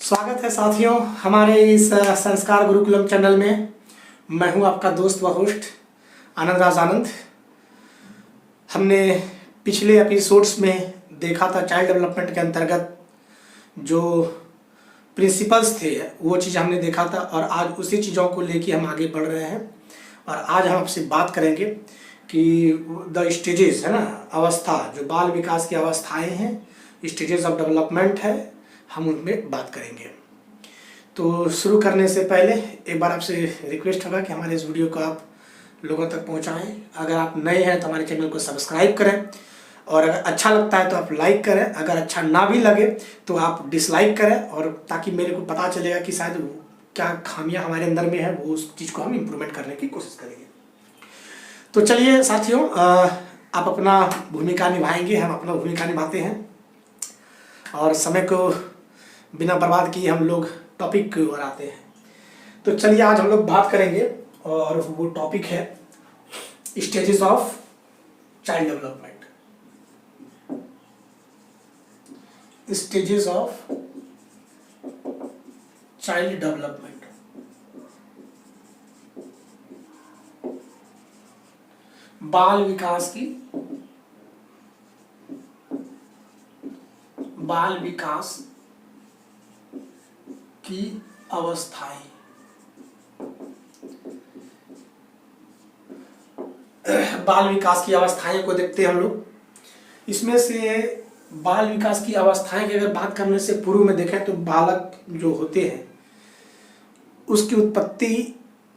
स्वागत है साथियों हमारे इस संस्कार गुरुकुलम चैनल में। मैं हूं आपका दोस्त व होस्ट आनंद राज आनंद। हमने पिछले एपिसोड्स में देखा था चाइल्ड डेवलपमेंट के अंतर्गत जो प्रिंसिपल्स थे वो चीज़ हमने देखा था और आज उसी चीज़ों को लेके हम आगे बढ़ रहे हैं। और आज हम आपसे बात करेंगे कि द स्टेजेस है ना, अवस्था, जो बाल विकास की अवस्थाएं हैं, स्टेजेस ऑफ डेवलपमेंट है, हम उनमें बात करेंगे। तो शुरू करने से पहले एक बार आपसे रिक्वेस्ट होगा कि हमारे इस वीडियो को आप लोगों तक पहुंचाएं। अगर आप नए हैं तो हमारे चैनल को सब्सक्राइब करें और अगर अच्छा लगता है तो आप लाइक करें, अगर अच्छा ना भी लगे तो आप डिसलाइक करें, और ताकि मेरे को पता चलेगा कि शायद क्या खामियां हमारे अंदर में है, वो उस चीज़ को हम इम्प्रूवमेंट करने की कोशिश करेंगे। तो चलिए साथियों, आप अपना भूमिका निभाएंगे, हम अपना भूमिका निभाते हैं और समय को बिना बर्बाद किए हम लोग टॉपिक की ओर आते हैं। तो चलिए आज हम लोग बात करेंगे और वो टॉपिक है stages of child development. Stages of child development, बाल विकास की अवस्थाएं। बाल विकास की अवस्थाएं को देखते हैं हम लोग। इसमें से बाल विकास की अवस्थाएं की अगर बात करने से पूर्व में देखें तो बालक जो होते हैं उसकी उत्पत्ति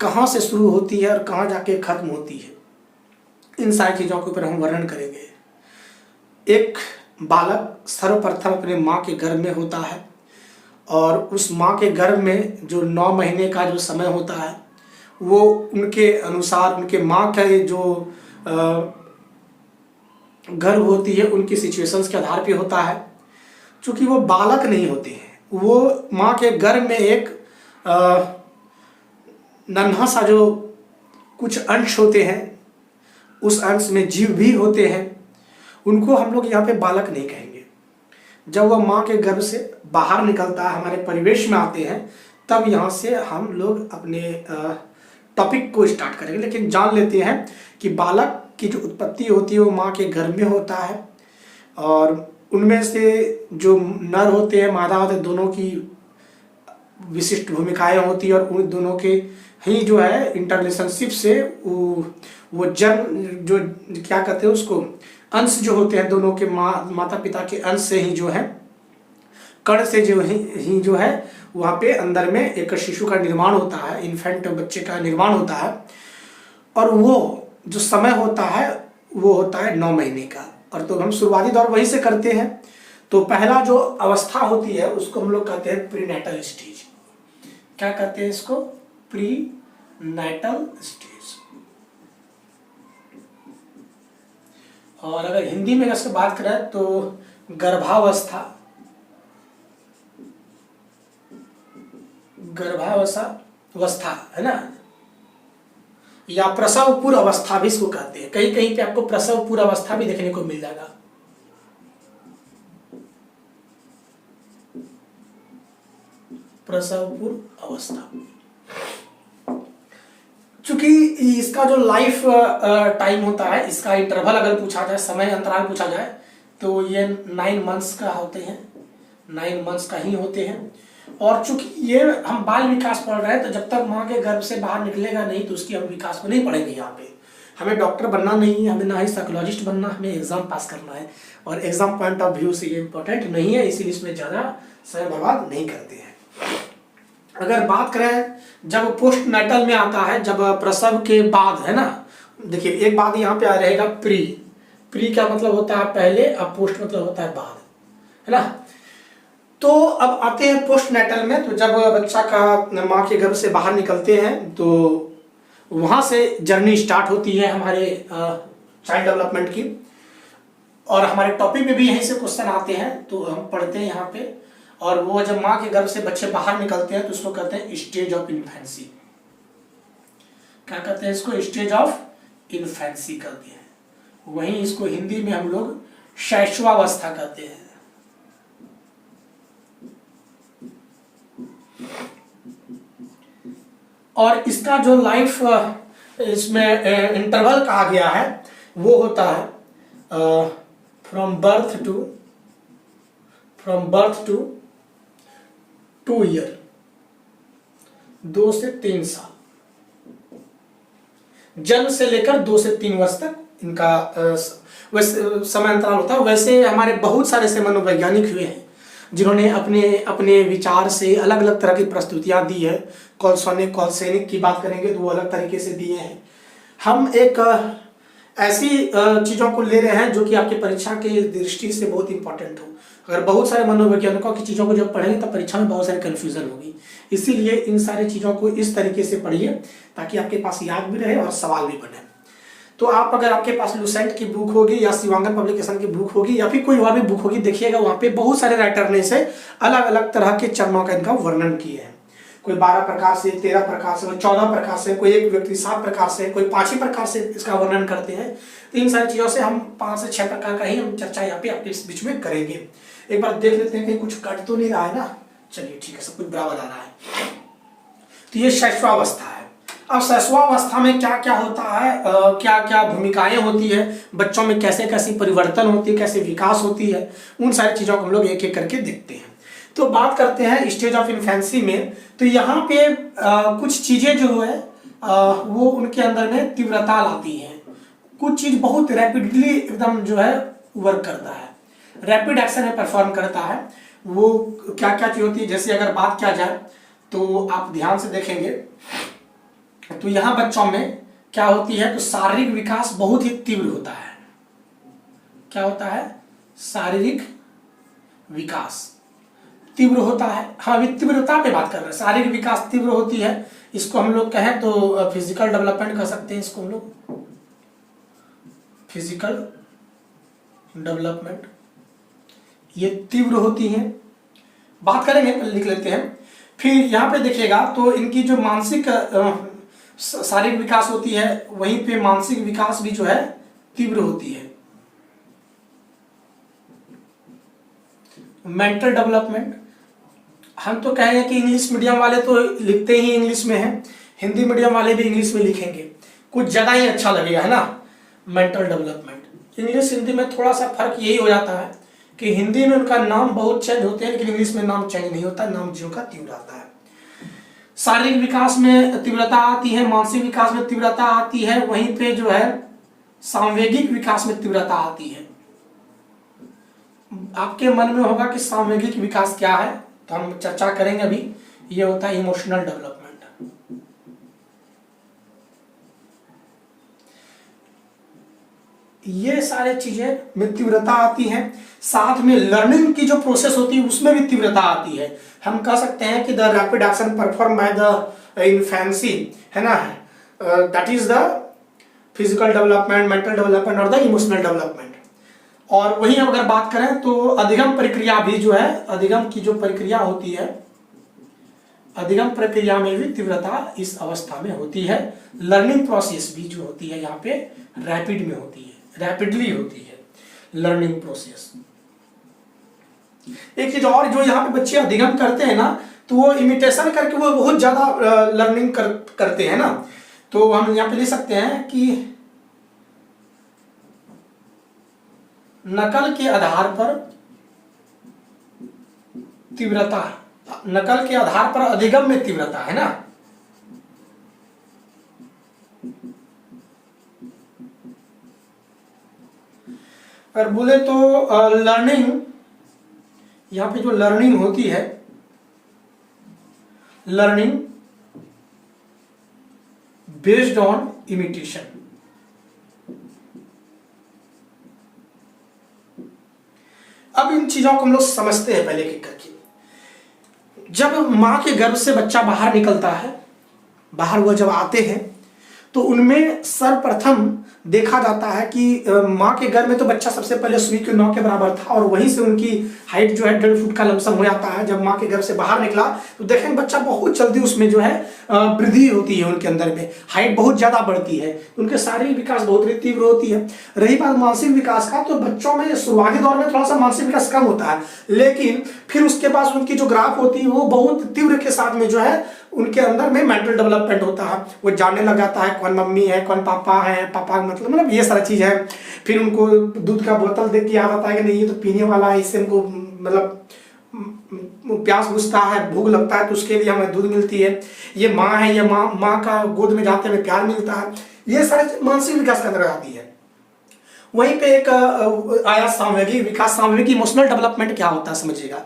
कहाँ से शुरू होती है और कहाँ जाके खत्म होती है, इन सारी चीज़ों के ऊपर हम वर्णन करेंगे। एक बालक सर्वप्रथम अपने माँ के गर्भ में होता है और उस माँ के गर्भ में जो 9 महीने का जो समय होता है वो उनके अनुसार, उनके माँ के जो गर्भ होती है उनकी सिचुएशंस के आधार पे होता है। चूँकि वो बालक नहीं होते हैं, वो माँ के गर्भ में एक नन्हा सा जो कुछ अंश होते हैं, उस अंश में जीव भी होते हैं, उनको हम लोग यहाँ पे बालक नहीं कहेंगे। जब वह माँ के गर्भ से बाहर निकलता है, हमारे परिवेश में आते हैं, तब यहाँ से हम लोग अपने टॉपिक को स्टार्ट करेंगे। लेकिन जान लेते हैं कि बालक की जो उत्पत्ति होती है वो माँ के गर्भ में होता है और उनमें से जो नर होते हैं, मादा होते हैं, दोनों की विशिष्ट भूमिकाएं होती है और उन दोनों के ही जो है इंटर रिलेशनशिप से वो जन्म, जो क्या कहते हैं उसको, अंश जो होते हैं दोनों के माता पिता के अंश से ही जो है, कण से जो है वहाँ पे अंदर में एक शिशु का निर्माण होता है, इन्फेंट बच्चे का निर्माण होता है। और वो जो समय होता है वो होता है 9 महीने का। और तो हम शुरुआती दौर वहीं से करते हैं। तो पहला जो अवस्था होती है उसको हम लोग कहते हैं प्रीनेटल स्टेज। क्या कहते हैं इसको? Prenatal stage. और अगर हिंदी में इससे बात करें तो गर्भावस्था है ना, या प्रसव पूर्व अवस्था भी इसको कहते हैं। कहीं कहीं पे आपको प्रसव पूर्व अवस्था भी देखने को मिल जाएगा। प्रसव पूर्व अवस्था, चूंकि इसका जो लाइफ टाइम होता है, इसका इंटरवल अगर पूछा जाए, समय अंतराल पूछा जाए, तो ये 9 मंथ्स का होते हैं, 9 मंथ्स का ही होते हैं। और चूंकि ये हम बाल विकास पढ़ रहे हैं तो जब तक माँ के गर्भ से बाहर निकलेगा नहीं तो उसकी हम विकास को नहीं पढ़ेंगे। यहाँ पे हमें डॉक्टर बनना नहीं है, हमें ना ही साइकोलॉजिस्ट बनना, हमें एग्जाम पास करना है। और एग्जाम पॉइंट ऑफ व्यू से ये इम्पोर्टेंट नहीं है, इसीलिए इसमें ज़्यादा समय बर्बाद नहीं करते हैं। अगर बात करें जब पोस्ट नेटल में आता है, जब प्रसव के बाद, है ना, देखिए एक बात यहाँ पे आ रहेगा, प्री क्या मतलब होता है पहले, अब पोस्ट मतलब होता है बाद, है ना। तो अब आते हैं पोस्ट नेटल में। तो जब बच्चा का माँ के गर्भ से बाहर निकलते हैं तो वहाँ से जर्नी स्टार्ट होती है हमारे चाइल्ड डेवलपमेंट की। और हमारे टॉपिक में भी यहीं से क्वेश्चन आते हैं तो हम पढ़ते हैं यहाँ पे। और वो जब माँ के गर्भ से बच्चे बाहर निकलते हैं तो उसको कहते हैं स्टेज ऑफ इन्फेंसी। क्या कहते हैं इसको? स्टेज ऑफ इन्फेंसी कहते हैं। वहीं इसको हिंदी में हम लोग शैशवावस्था कहते हैं। और इसका जो लाइफ इसमें इंटरवल कहा गया है वो होता है फ्रॉम बर्थ टू 2 ईयर, 2 से 3 साल, जन्म से लेकर 2 से 3 वर्ष तक इनका वैसे समय अंतराल होता है। वैसे हमारे बहुत सारे ऐसे मनोवैज्ञानिक हुए हैं जिन्होंने अपने अपने विचार से अलग अलग तरह की प्रस्तुतियां दी है। कॉलसैनिक की बात करेंगे तो वो अलग तरीके से दिए हैं। हम एक ऐसी चीज़ों को ले रहे हैं जो कि आपकी परीक्षा की दृष्टि से बहुत इंपॉर्टेंट हो। अगर बहुत सारे मनोवैज्ञानिकों की चीज़ों को जब पढ़ेंगे तब परीक्षा में बहुत सारी कन्फ्यूजन होगी। इसीलिए इन सारी चीज़ों को इस तरीके से पढ़िए ताकि आपके पास याद भी रहे और सवाल भी बने। तो आप अगर आपके पास लुसेंट की बुक होगी या शिवांगन पब्लिकेशन की बुक होगी या फिर कोई और भी बुक होगी, देखिएगा वहाँ पे बहुत सारे राइटर ने से अलग अलग तरह के चरणों का इनका वर्णन किए हैं। कोई 12 प्रकार से, 13 प्रकार से, कोई 14 प्रकार से, कोई एक व्यक्ति 7 प्रकार से, कोई 5 ही प्रकार से इसका वर्णन करते हैं। तो इन सारी चीज़ों से हम 5 से 6 प्रकार का ही हम चर्चा यहाँ पे आपके इस बीच में करेंगे। एक बार देख लेते हैं कहीं कुछ कट तो नहीं रहा है ना। चलिए ठीक है, सब कुछ बराबर आ रहा है। तो ये शैशवावस्था है। अब शैशवावस्था में क्या क्या होता है, क्या क्या भूमिकाएं होती है, बच्चों में कैसे कैसी परिवर्तन होती है, कैसे विकास होती है, उन सारी चीज़ों को हम लोग एक एक करके देखते हैं। तो बात करते हैं स्टेज ऑफ इन्फेंसी में। तो यहाँ पे कुछ चीज़ें जो है वो उनके अंदर में तीव्रता लाती हैं। कुछ चीज़ बहुत रैपिडली एकदम जो है वर्क करता है, रैपिड एक्शन में परफॉर्म करता है। वो क्या क्या चीज़ होती है, जैसे अगर बात किया जाए तो आप ध्यान से देखेंगे तो यहाँ बच्चों में क्या होती है, तो शारीरिक विकास बहुत ही तीव्र होता है। क्या होता है? शारीरिक विकास तीव्र होता है। हाँ, अभी तीव्रता पे बात कर रहे हैं। शारीरिक विकास तीव्र होती है, इसको हम लोग कहें तो फिजिकल डेवलपमेंट कह सकते हैं। इसको हम लोग फिजिकल डेवलपमेंट ये तीव्र होती है। बात करेंगे, लिख लेते हैं। फिर यहाँ पे देखिएगा तो इनकी जो मानसिक शारीरिक विकास होती है, वहीं पे मानसिक विकास भी जो है तीव्र होती है। मेंटल डेवलपमेंट, हम तो कहेंगे कि इंग्लिश मीडियम वाले तो लिखते ही इंग्लिश में है, हिंदी मीडियम वाले भी इंग्लिश में लिखेंगे, कुछ ज़्यादा ही अच्छा लगेगा, है ना। मेंटल डेवलपमेंट, इंग्लिश हिंदी में थोड़ा सा फर्क यही हो जाता है कि हिंदी में उनका नाम बहुत चेंज होते हैं, लेकिन इंग्लिश में नाम चेंज नहीं होता, नाम जियो का तीव्र आता है। शारीरिक विकास में तीव्रता आती है, मानसिक विकास में तीव्रता आती है, वहीं पे जो है सांवेगिक विकास में तीव्रता आती है। आपके मन में होगा कि सांवेगिक विकास क्या है, तो हम चर्चा करेंगे अभी। ये होता है इमोशनल डेवलपमेंट। ये सारे चीजें में तीव्रता आती है। साथ में लर्निंग की जो प्रोसेस होती है उसमें भी तीव्रता आती है। हम कह सकते हैं कि the rapid action perform by the infancy, है ना, that is the physical development, mental development और द इमोशनल डेवलपमेंट। और वहीं अगर बात करें तो अधिगम प्रक्रिया भी जो है, अधिगम की जो प्रक्रिया होती है, अधिगम प्रक्रिया में भी तीव्रता इस अवस्था में होती है। लर्निंग प्रोसेस भी जो होती है यहाँ पे रैपिड में होती है, रैपिडली होती है लर्निंग प्रोसेस। एक चीज और, जो यहाँ पे बच्चे अधिगम करते हैं ना, तो वो इमिटेशन करके वो बहुत ज्यादा लर्निंग करते हैं ना। तो हम यहाँ पे लिख सकते हैं कि नकल के आधार पर तीव्रता, नकल के आधार पर अधिगम में तीव्रता, है ना। अगर बोले तो लर्निंग, यहां पे जो लर्निंग होती है, लर्निंग बेस्ड ऑन इमिटेशन। अब इन चीजों को हम लोग समझते हैं पहले एक करके। जब मां के गर्भ से बच्चा बाहर निकलता है, बाहर वो जब आते हैं तो उनमें सर्वप्रथम देखा जाता है कि माँ के गर्भ में तो बच्चा सबसे पहले सुई के 9 के बराबर था और वहीं से उनकी हाइट जो है 1.5 फुट का लमसम हो जाता है। जब माँ के गर्भ से बाहर निकला तो देखें बच्चा बहुत जल्दी उसमें जो है वृद्धि होती है, उनके अंदर में हाइट बहुत ज़्यादा बढ़ती है, उनके शारीरिक विकास बहुत ही तीव्र होती है। रही बात मानसिक विकास का, तो बच्चों में शुरुआती दौर में थोड़ा सा मानसिक विकास कम होता है, लेकिन फिर उसके बाद उनकी जो ग्राफ होती है वो बहुत तीव्र के साथ में जो है उनके अंदर में मेंटल डेवलपमेंट होता है, वो जानने लग जाता है कौन मम्मी है, कौन पापा है, पापा का मतलब ये सारी चीज़ है। फिर उनको दूध का बोतल देख के याद आता है कि नहीं ये तो पीने वाला है, इससे उनको मतलब प्यास बुझता है, भूख लगता है तो उसके लिए हमें दूध मिलती है। ये माँ है, ये माँ का गोद में जाते हुए प्यार मिलता है। ये सारे मानसिक विकास के अंदर आती है। वहीं पे एक आया सामूहिक विकास। सामूहिक इमोशनल डेवलपमेंट क्या होता है समझिएगा।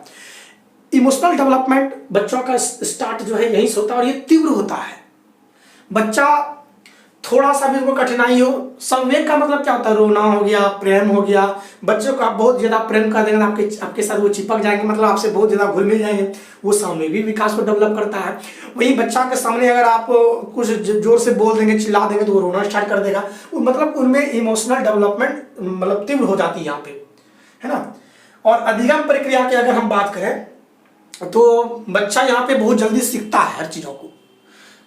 इमोशनल डेवलपमेंट बच्चों का स्टार्ट जो है यहीं से होता है और ये तीव्र होता है। बच्चा थोड़ा सा भी उनको कठिनाई हो, संवेग का मतलब क्या होता है, रोना हो गया, प्रेम हो गया। बच्चों को आप बहुत ज्यादा प्रेम कर देंगे, आपके साथ वो चिपक जाएंगे, मतलब आपसे बहुत ज्यादा घुल मिल जाएंगे, वो सामूहिक विकास को डेवलप करता है। वहीं बच्चा के सामने अगर आप कुछ जोर से बोल देंगे, चिल्ला देंगे तो वो रोना स्टार्ट कर देगा। मतलब उनमें इमोशनल डेवलपमेंट मतलब तीव्र हो जाती है यहाँ पे, है ना। और अधिगम प्रक्रिया की अगर हम बात करें तो बच्चा यहाँ पे बहुत जल्दी सीखता है हर चीज़ों को,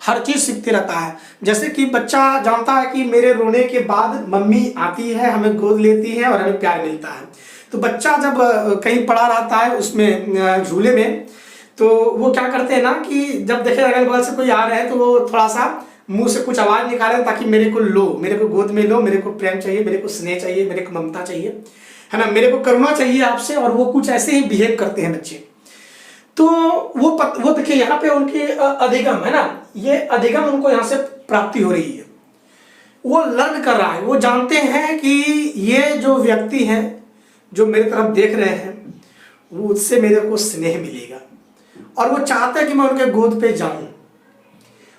हर चीज़ सीखते रहता है। जैसे कि बच्चा जानता है कि मेरे रोने के बाद मम्मी आती है, हमें गोद लेती है और हमें प्यार मिलता है। तो बच्चा जब कहीं पड़ा रहता है उसमें झूले में, तो वो क्या करते हैं ना कि जब देखे अगल बगल से कोई आ रहे हैं तो वो थोड़ा सा मुंह से कुछ आवाज़ निकालें ताकि मेरे को लो, मेरे को गोद में लो, मेरे को प्रेम चाहिए, मेरे को स्नेह चाहिए, मेरे को ममता चाहिए, है ना, मेरे को करुणा चाहिए आपसे। और वो कुछ ऐसे ही बिहेव करते हैं बच्चे। तो वो देखिए यहाँ पे उनके अधिगम है ना, ये अधिगम उनको यहाँ से प्राप्ति हो रही है। वो लर्न कर रहा है, वो जानते हैं कि ये जो व्यक्ति है जो मेरे तरफ देख रहे हैं वो उससे मेरे को स्नेह मिलेगा और वो चाहते हैं कि मैं उनके गोद पे जाऊं।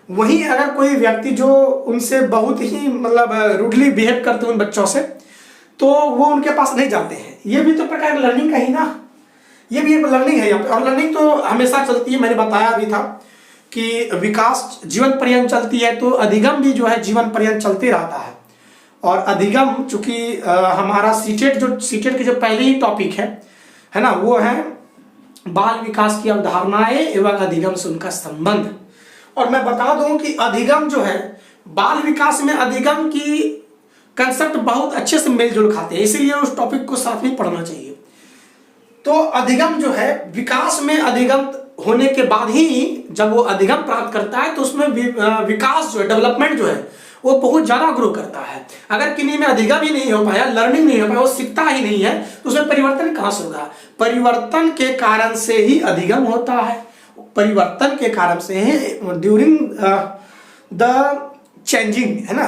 वहीं अगर कोई व्यक्ति जो उनसे बहुत ही मतलब रूडली बिहेव करते हैं उन बच्चों से, तो वो उनके पास नहीं जाते हैं। ये भी तो प्रकार लर्निंग का ही ना, ये भी एक लर्निंग है यहाँ पे। और लर्निंग तो हमेशा चलती है, मैंने बताया भी था कि विकास जीवन पर्यंत चलती है, तो अधिगम भी जो है जीवन पर्यंत चलते रहता है। और अधिगम चूंकि हमारा सीटेट की जो पहले ही टॉपिक है ना, वो है बाल विकास की अवधारणाएं एवं अधिगम से उनका संबंध। और मैं बता दूं कि अधिगम जो है बाल विकास में अधिगम की कंसेप्ट बहुत अच्छे से मेलजोल खाते हैं, इसीलिए उस टॉपिक को साथ में पढ़ना चाहिए। तो अधिगम जो है विकास में अधिगम होने के बाद ही जब वो अधिगम प्राप्त करता है तो उसमें विकास जो है डेवलपमेंट जो है वो बहुत ज्यादा ग्रो करता है। अगर किन्हीं में अधिगम ही नहीं हो पाया, लर्निंग नहीं हो पाया, वो सीखता ही नहीं है, तो उसमें परिवर्तन कहाँ से होगा। परिवर्तन के कारण से ही अधिगम होता है। परिवर्तन के कारण से ही ड्यूरिंग द चेंजिंग, है ना,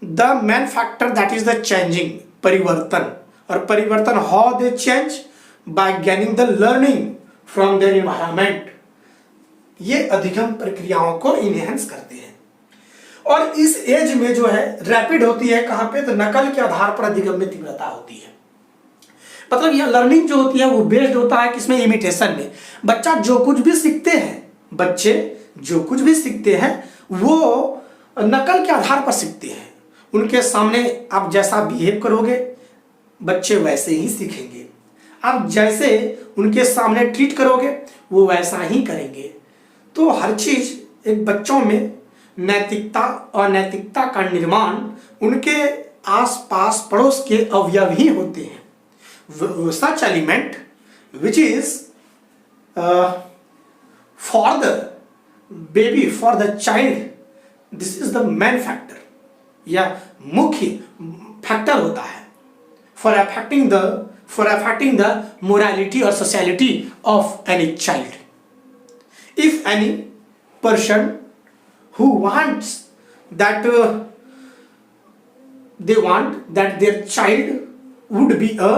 the main factor that is the changing, परिवर्तन। और परिवर्तन how they change, by gaining the learning from their environment। ये अधिगम प्रक्रियाओं को इनहेंस करते हैं। और इस एज में जो है रैपिड होती है कहां पे, तो नकल के आधार पर अधिगम में तीव्रता होती है। मतलब यह लर्निंग जो होती है वो बेस्ड होता है किसमें, इमिटेशन में। बच्चा जो कुछ भी सीखते हैं, बच्चे जो कुछ भी सीखते हैं वो नकल के आधार पर सीखते हैं। उनके सामने आप जैसा बिहेव करोगे बच्चे वैसे ही सीखेंगे, आप जैसे उनके सामने ट्रीट करोगे वो वैसा ही करेंगे। तो हर चीज एक बच्चों में नैतिकता और नैतिकता का निर्माण उनके आसपास पड़ोस के अवयव ही होते हैं। सच element which is for the baby, for the child, this is the main factor, या मुख्य फैक्टर होता है for affecting the morality or sociality of any child. If any person who wants that they want that their child would be a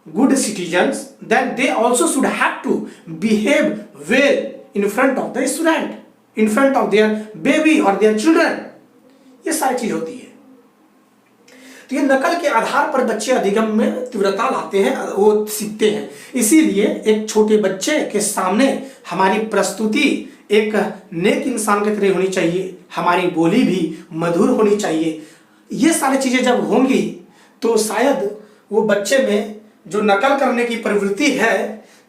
good citizens, then they also should have to behave well in front of the student, in front of their baby or their children। ये सारी चीज होती है। तो ये नकल के आधार पर बच्चे अधिगम में तीव्रता लाते हैं, वो सीखते हैं। इसीलिए एक छोटे बच्चे के सामने हमारी प्रस्तुति एक नेक इंसान की तरह होनी चाहिए, हमारी बोली भी मधुर होनी चाहिए। ये सारी चीजें जब होंगी तो शायद वो बच्चे में जो नकल करने की प्रवृत्ति है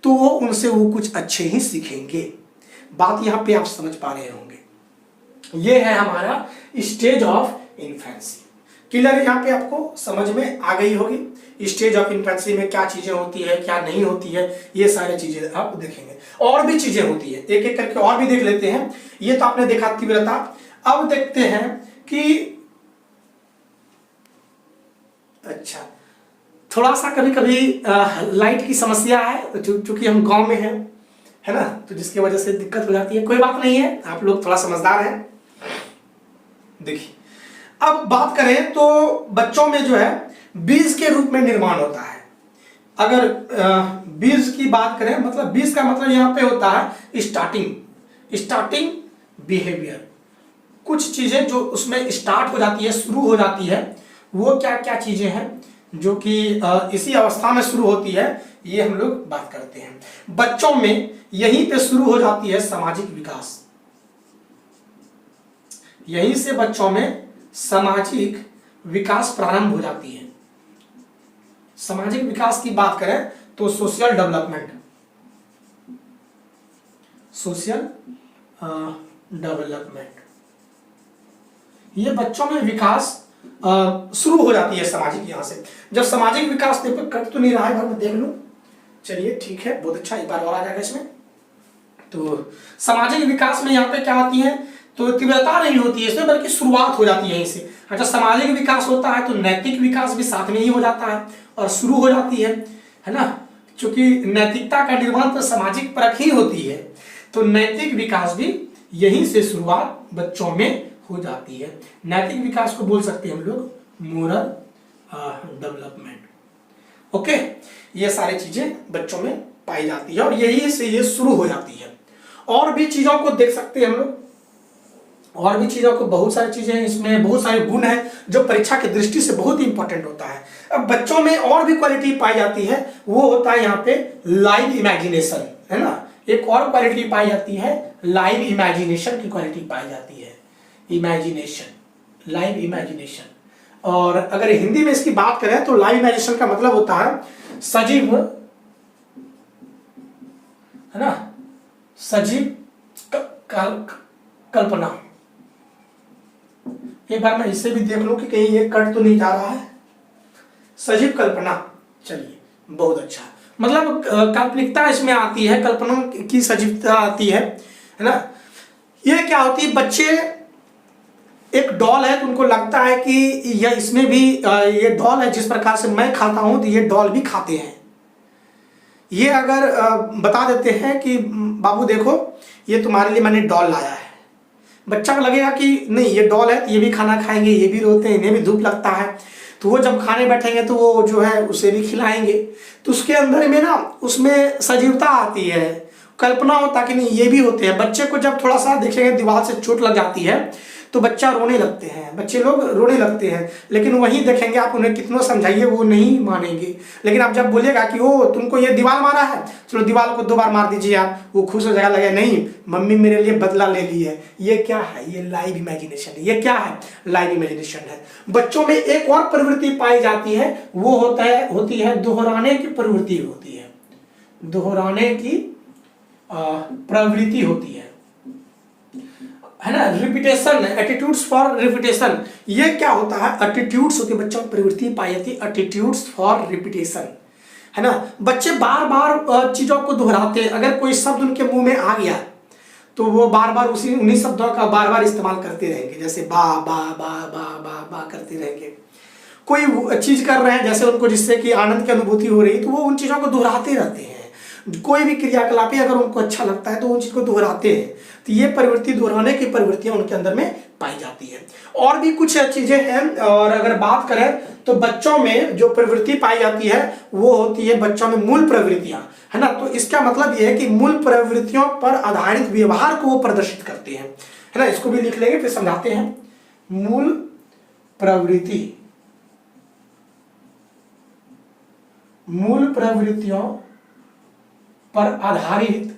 तो वो उनसे वो कुछ अच्छे ही सीखेंगे। बात यहाँ पे आप समझ पा रहे होंगे। ये है हमारा स्टेज ऑफ इन्फेंसी, क्लियर है? यहाँ पे आपको समझ में आ गई होगी स्टेज ऑफ इन्फेंसी में क्या चीजें होती है, क्या नहीं होती है, ये सारी चीजें आप देखेंगे। और भी चीजें होती है, एक एक करके और भी देख लेते हैं। ये तो आपने देखा तीव्रता। अब देखते हैं कि अच्छा, थोड़ा सा कभी कभी लाइट की समस्या है, चूंकि हम गांव में हैं, है ना, तो जिसकी वजह से दिक्कत हो जाती है। कोई बात नहीं है, आप लोग थोड़ा समझदार हैं। देखिए, अब बात करें तो बच्चों में जो है बीज के रूप में निर्माण होता है। अगर बीज की बात करें, मतलब बीज का मतलब यहाँ पे होता है स्टार्टिंग बिहेवियर। कुछ चीजें जो उसमें स्टार्ट हो जाती है, शुरू हो जाती है, वो क्या क्या चीजें हैं जो कि इसी अवस्था में शुरू होती है, ये हम लोग बात करते हैं। बच्चों में यहीं पे शुरू हो जाती है सामाजिक विकास। यहीं से बच्चों में सामाजिक विकास प्रारंभ हो जाती है। सामाजिक विकास की बात करें तो सोशल डेवलपमेंट, ये बच्चों में विकास शुरू हो जाती है सामाजिक। यहां से जब सामाजिक विकास देखो, कट तो नहीं रहा है, मैं देख लूं, चलिए ठीक है, बहुत अच्छा, एक बार और आ जाएगा इसमें। तो सामाजिक विकास में यहाँ पे क्या आती है, तो तीव्रता नहीं होती है इसमें, बल्कि शुरुआत हो जाती है यहीं से। अच्छा, सामाजिक विकास होता है तो नैतिक विकास भी साथ में ही हो जाता है और शुरू हो जाती है ना। क्योंकि नैतिकता का निर्माण तो सामाजिक परख ही होती है, तो नैतिक विकास भी यहीं से शुरुआत बच्चों में हो जाती है। नैतिक विकास को बोल सकते हैं हम लोग मोरल डेवलपमेंट। ओके, ये सारी चीजें बच्चों में पाई जाती है और यही से ये शुरू हो जाती है। और भी चीजों को देख सकते हैं हम लोग, और भी चीजों को, बहुत सारी चीजें, इसमें बहुत सारे गुण हैं जो परीक्षा की दृष्टि से बहुत ही इंपॉर्टेंट होता है। अब बच्चों में और भी क्वालिटी पाई जाती है, वो होता है यहाँ पे लाइव इमेजिनेशन, है ना। एक और क्वालिटी पाई जाती है, लाइव इमेजिनेशन की क्वालिटी पाई जाती है, इमेजिनेशन, लाइव इमेजिनेशन। और अगर हिंदी में इसकी बात करें तो लाइव इमेजिनेशन का मतलब होता है सजीव, है ना, सजीव कल्पना। एक बार मैं इसे भी देख लूं कि कहीं ये कट तो नहीं जा रहा है। सजीव कल्पना, चलिए बहुत अच्छा, मतलब काल्पनिकता इसमें आती है, कल्पना की सजीवता आती है ना। ये क्या होती है, बच्चे एक डॉल है तो उनको लगता है कि यह इसमें भी ये डॉल है, जिस प्रकार से मैं खाता हूं तो ये डॉल भी खाते हैं। ये अगर बता देते हैं कि बाबू देखो ये तुम्हारे लिए मैंने डॉल लाया है, बच्चा को लगेगा कि नहीं ये डॉल है तो ये भी खाना खाएंगे, ये भी रोते हैं, इन्हें भी धूप लगता है, तो वो जब खाने बैठेंगे तो वो जो है उसे भी खिलाएंगे। तो उसके अंदर में ना, उसमें सजीवता आती है, कल्पना होता कि नहीं ये भी होते हैं। बच्चे को जब थोड़ा सा देखेंगे दीवार से चोट लग जाती है तो बच्चा रोने लगते हैं, बच्चे लोग रोने लगते हैं, लेकिन वहीं देखेंगे आप उन्हें कितना समझाइए वो नहीं मानेंगे। लेकिन आप जब बोलेगा कि ओ तुमको ये दीवार मारा है, चलो दीवार को 2 बार मार दीजिए आप, वो खुश हो जाएगा, लगे नहीं मम्मी मेरे लिए बदला ले ली है। ये क्या है, ये लाइव इमेजिनेशन है। ये क्या है, लाइव इमेजिनेशन है। बच्चों में एक और प्रवृत्ति पाई जाती है, वो होती है दोहराने की प्रवृत्ति होती है, दोहराने की प्रवृत्ति होती है ना। रिपीटेशन, एटीट्यूड्स फॉर रिपीटेशन, ये क्या होता है, एटीट्यूड्स होती है, बच्चों में प्रवृत्ति पाई जाती है, एटीट्यूड्स फॉर रिपीटेशन, है ना। बच्चे बार बार चीजों को दोहराते हैं। अगर कोई शब्द उनके मुंह में आ गया तो वो बार बार उन्हीं शब्दों का बार बार इस्तेमाल करते रहेंगे, जैसे बा बा बा बा बा बा करते रहेंगे। कोई चीज कर रहे हैं जैसे उनको, जिससे कि आनंद की अनुभूति हो रही, तो वो उन चीजों को दोहराते रहते हैं। कोई भी क्रियाकलाप अगर उनको अच्छा लगता है तो उन चीज को दोहराते हैं। तो ये प्रवृत्ति, दोहराने की प्रवृत्तियां उनके अंदर में पाई जाती है। और भी कुछ चीजें हैं, और अगर बात करें तो बच्चों में जो प्रवृत्ति पाई जाती है वो होती है बच्चों में मूल प्रवृत्तियां, है ना। तो इसका मतलब यह है कि मूल प्रवृत्तियों पर आधारित व्यवहार को वो प्रदर्शित करते हैं, है ना। इसको भी लिख लेंगे फिर समझाते हैं। मूल प्रवृत्ति, मूल प्रवृत्तियों पर आधारित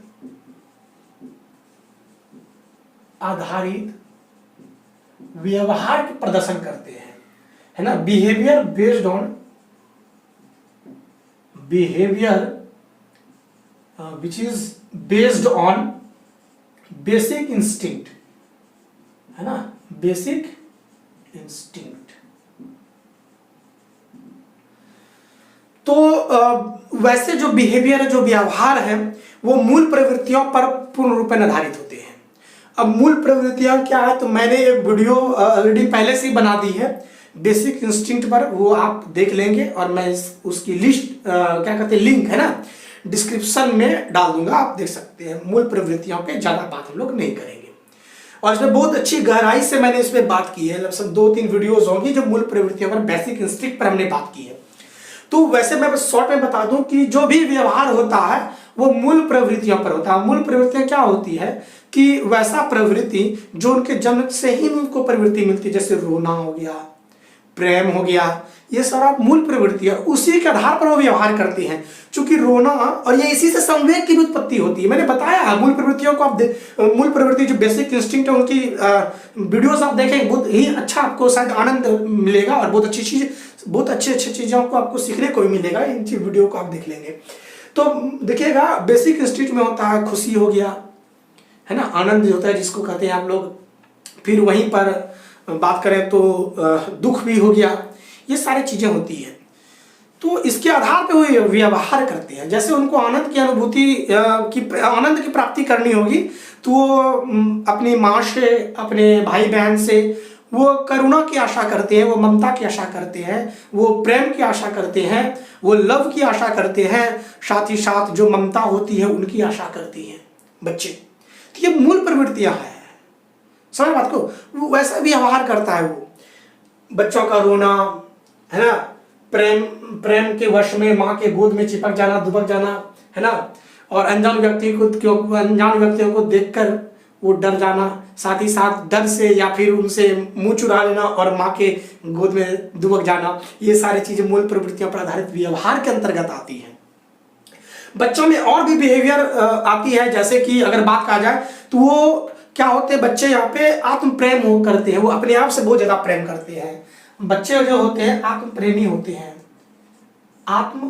व्यवहार के प्रदर्शन करते हैं, है ना। Behaviour which is based on basic instinct, है ना, बेसिक इंस्टिंक्ट, तो वैसे जो बिहेवियर जो व्यवहार है वो मूल प्रवृत्तियों पर पूर्ण रूप में आधारित होते हैं। अब मूल प्रवृत्तियां क्या है, तो मैंने एक वीडियो ऑलरेडी पहले से ही बना दी है बेसिक इंस्टिंक्ट पर, वो आप देख लेंगे और मैं उसकी लिस्ट क्या कहते हैं लिंक है ना डिस्क्रिप्शन में डाल दूंगा, आप देख सकते हैं। मूल प्रवृत्तियों पे ज़्यादा बात हम लोग नहीं करेंगे और इसमें बहुत अच्छी गहराई से मैंने इस पर बात की है, लगभग 2-3 वीडियोज होंगी जो मूल प्रवृत्तियों पर बेसिक इंस्टिंक्ट पर हमने बात की है। तो वैसे मैं शॉर्ट में बता दूं कि जो भी व्यवहार होता है वो मूल प्रवृत्तियों पर होता है। मूल प्रवृत्तियां क्या होती है कि वैसा प्रवृत्ति जो उनके जन्म से ही उनको प्रवृत्ति मिलती है, जैसे रोना हो गया, प्रेम हो गया, ये सारा मूल प्रवृत्ति है, उसी के आधार पर वो व्यवहार करते हैं। क्योंकि रोना और ये इसी से संवेग की उत्पत्ति होती है। मैंने बताया मूल प्रवृत्तियों को आप मूल प्रवृत्ति जो बेसिक इंस्टिंक्ट है उनकी वीडियोस आप देखेंगे, बहुत ही अच्छा आपको शायद आनंद मिलेगा और बहुत अच्छी चीज, बहुत अच्छी चीजों को आपको सीखने को भी मिलेगा इन वीडियो को आप देख लेंगे तो। देखिएगा बेसिक इंस्टिंक्ट में होता है खुशी हो गया, है ना, आनंद होता है जिसको कहते हैं आप लोग। फिर वहीं पर बात करें तो दुख भी हो गया, ये सारी चीजें होती हैं। तो इसके आधार पे वो व्यवहार करते हैं। जैसे उनको आनंद की अनुभूति आनंद की प्राप्ति करनी होगी तो वो अपनी माँ से, अपने भाई बहन से वो करुणा की आशा करते हैं, वो ममता की आशा करते हैं, वो प्रेम की आशा करते हैं, वो लव की आशा करते हैं, साथ ही साथ जो ममता होती है उनकी आशा करती हैं बच्चे। तो ये मूल प्रवृत्तियां हैं, समझ बात को। वो वैसा व्यवहार करता है वो, बच्चों का रोना, है ना, प्रेम के वश में माँ के गोद में चिपक जाना, दुबक जाना, है ना, और अनजान व्यक्तियों को देखकर वो डर जाना, साथ ही साथ डर से या फिर उनसे मुंह चुरा लेना और माँ के गोद में दुबक जाना, ये सारी चीजें मूल प्रवृत्तियों पर आधारित व्यवहार के अंतर्गत आती हैं। बच्चों में और भी बिहेवियर आती है, जैसे कि अगर बात कहा जाए तो वो क्या होते हैं, बच्चे यहाँ पे आत्म प्रेम हो करते हैं, वो अपने आप से बहुत ज्यादा प्रेम करते हैं। बच्चे जो होते हैं आत्म प्रेमी होते हैं, आत्म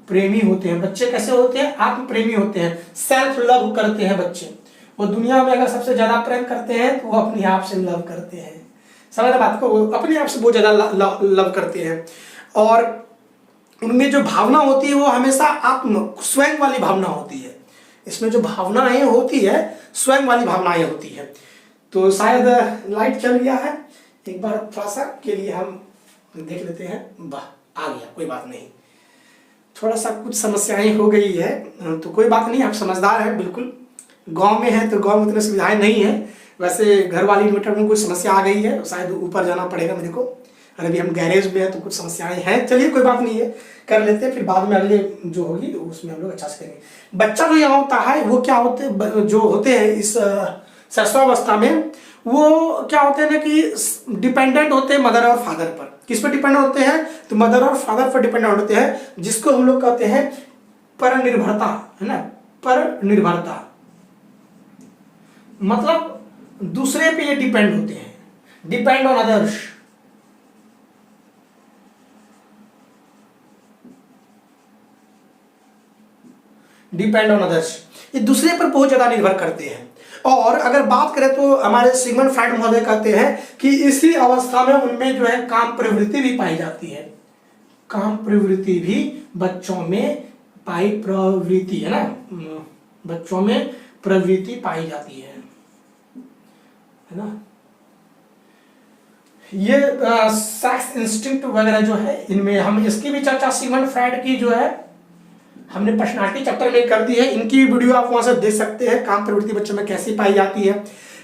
प्रेमी होते हैं। बच्चे कैसे होते हैं, आत्म प्रेमी होते हैं, सेल्फ लव करते हैं बच्चे। वो दुनिया में अगर सबसे ज्यादा प्रेम करते हैं तो वो अपने आप से लव करते हैं, समझ बात को, वो अपने आप से बहुत ज्यादा लव करते हैं। और उनमें जो भावना होती है वो हमेशा आत्म स्वयं वाली भावना होती है। इसमें जो भावनाएं होती है स्वयं वाली भावनाएं होती है। तो शायद लाइट चल गया है, एक बार थोड़ा सा के लिए हम देख लेते हैं। वाह, आ गया, कोई बात नहीं, थोड़ा सा कुछ समस्याएं हो गई है तो कोई बात नहीं, आप समझदार हैं बिल्कुल। गांव में है तो गांव में उतनी सुविधाएं नहीं है, वैसे घर वाली इन्वर्टर में कुछ समस्या आ गई है, शायद ऊपर जाना पड़ेगा मेरे को, और अभी हम गैरेज में है तो कुछ समस्याएं हैं। चलिए कोई बात नहीं है, कर लेते हैं, फिर बाद में अगले जो होगी उसमें हम लोग अच्छा से करेंगे। बच्चा जो यहाँ होता है वो क्या होते जो होते हैं इस शैशवावस्था में, वो क्या होते हैं ना कि डिपेंडेंट होते हैं मदर और फादर पर। किस पर डिपेंडेंट होते हैं, तो मदर और फादर पर डिपेंडेंट होते हैं, जिसको हम लोग कहते हैं पर निर्भरता, है ना, पर निर्भरता। मतलब दूसरे पे ये डिपेंड होते हैं, depend on others. Depend on others, ये दूसरे पर बहुत ज्यादा निर्भर करते हैं। और अगर बात करें तो हमारे सिगमंड फ्राइड महोदय कहते हैं कि इसी अवस्था में उनमें जो है काम प्रवृत्ति भी पाई जाती है। काम प्रवृत्ति भी बच्चों में प्रवृत्ति है ना, बच्चों में प्रवृत्ति पाई जाती है ना। ये सेक्स इंस्टिंक्ट वगैरह जो है इनमें हम इसकी भी चर्चा सिगमंड फ्राइड की जो है हमने पर्सनालिटी चैप्टर में कर दी है। इनकी वीडियो आप वहां से देख सकते हैं, काम प्रवृत्ति बच्चों में कैसी पाई जाती है,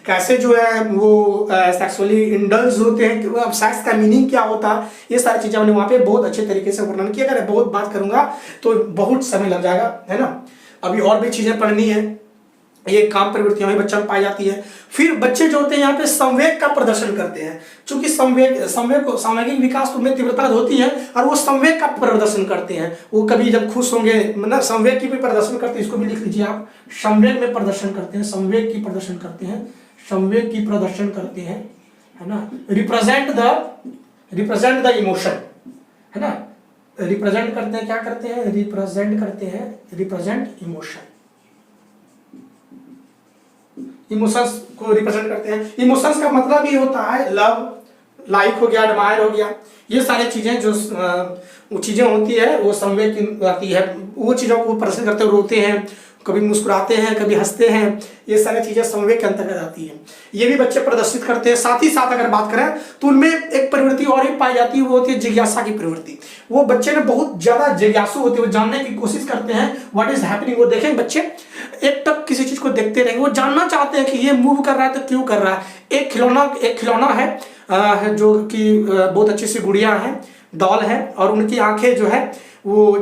कैसे जो है वो सेक्सुअली इंडल्ज होते हैं, अब सेक्स का मीनिंग क्या होता है, ये सारी चीजें हमने वहाँ पे बहुत अच्छे तरीके से वर्णन किया। अगर बहुत बात करूंगा तो बहुत समय लग जाएगा, है ना। अभी और भी चीजें पढ़नी है, ये काम प्रवृत्तियां भी बच्चों में पाई जाती है। फिर बच्चे जो होते हैं यहाँ पे संवेग का प्रदर्शन करते हैं, क्योंकि सामूहिक विकास में तीव्रता होती है और वो संवेग का प्रदर्शन करते हैं। वो कभी जब खुश होंगे, मतलब संवेग की भी प्रदर्शन करते हैं, इसको भी लिख लीजिए आप, संवेग में प्रदर्शन करते हैं, संवेग की प्रदर्शन करते हैं, संवेग की प्रदर्शन करते हैं, है ना। रिप्रेजेंट द इमोशन, है ना, रिप्रेजेंट करते हैं, क्या करते हैं, रिप्रेजेंट करते हैं, रिप्रेजेंट इमोशन, इमोशंस को रिप्रेजेंट करते हैं। इमोशंस का मतलब ही होता है लव, लाइक हो गया, एडमायर हो गया, ये सारी चीज़ें जो वो चीज़ें होती है वो संवेग आती है, वो चीज़ों को प्रदर्शित करते हुए रोते हैं, कभी मुस्कुराते हैं, कभी हंसते हैं, ये सारी चीज़ें संवेग के अंतर्गत आती हैं। ये भी बच्चे प्रदर्शित करते हैं। साथ ही साथ अगर बात करें तो उनमें एक प्रवृत्ति और ही पाई जाती है, वो होती है जिज्ञासा की प्रवृत्ति। वो बच्चे ने बहुत ज़्यादा जिज्ञासु होते हैं, वो जानने की कोशिश करते हैं व्हाट इज हैपनिंग। वो देखेंगे बच्चे एक टक किसी चीज़ को देखते रहेंगे, वो जानना चाहते हैं कि ये मूव कर रहा है तो क्यों कर रहा है। एक खिलौना है जो कि बहुत अच्छी सी गुड़िया है, डॉल है, और उनकी आंखें जो है वो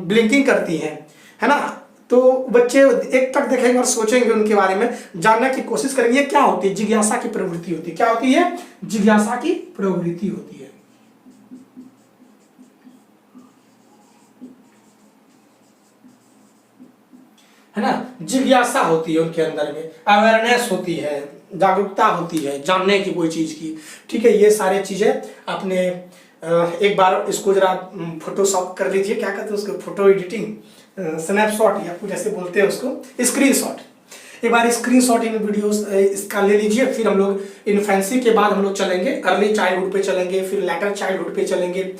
ब्लिंकिंग करती हैं, है ना। तो बच्चे एक टक देखेंगे और सोचेंगे उनके बारे में, जानने की कोशिश करेंगे। ये क्या होती है? जिज्ञासा की प्रवृत्ति होती है। क्या होती है? जिज्ञासा की प्रवृत्ति होती है। है ना, जिज्ञासा होती है उनके अंदर में, अवेयरनेस होती है, जागरूकता होती है जानने की कोई चीज की। ठीक है, ये सारी चीजें आपने एक बार इसको जरा फोटोशॉप कर लीजिए, क्या कहते हैं उसको, फोटो एडिटिंग, स्नैपशॉट या कुछ ऐसे बोलते हैं उसको, स्क्रीनशॉट। एक बार स्क्रीनशॉट इन वीडियोस इसका ले लीजिए। फिर हम लोग इन्फेंसी के बाद हम लोग चलेंगे अर्ली चाइल्डहुड पे चलेंगे, फिर लेटर चाइल्डहुड पे चलेंगे,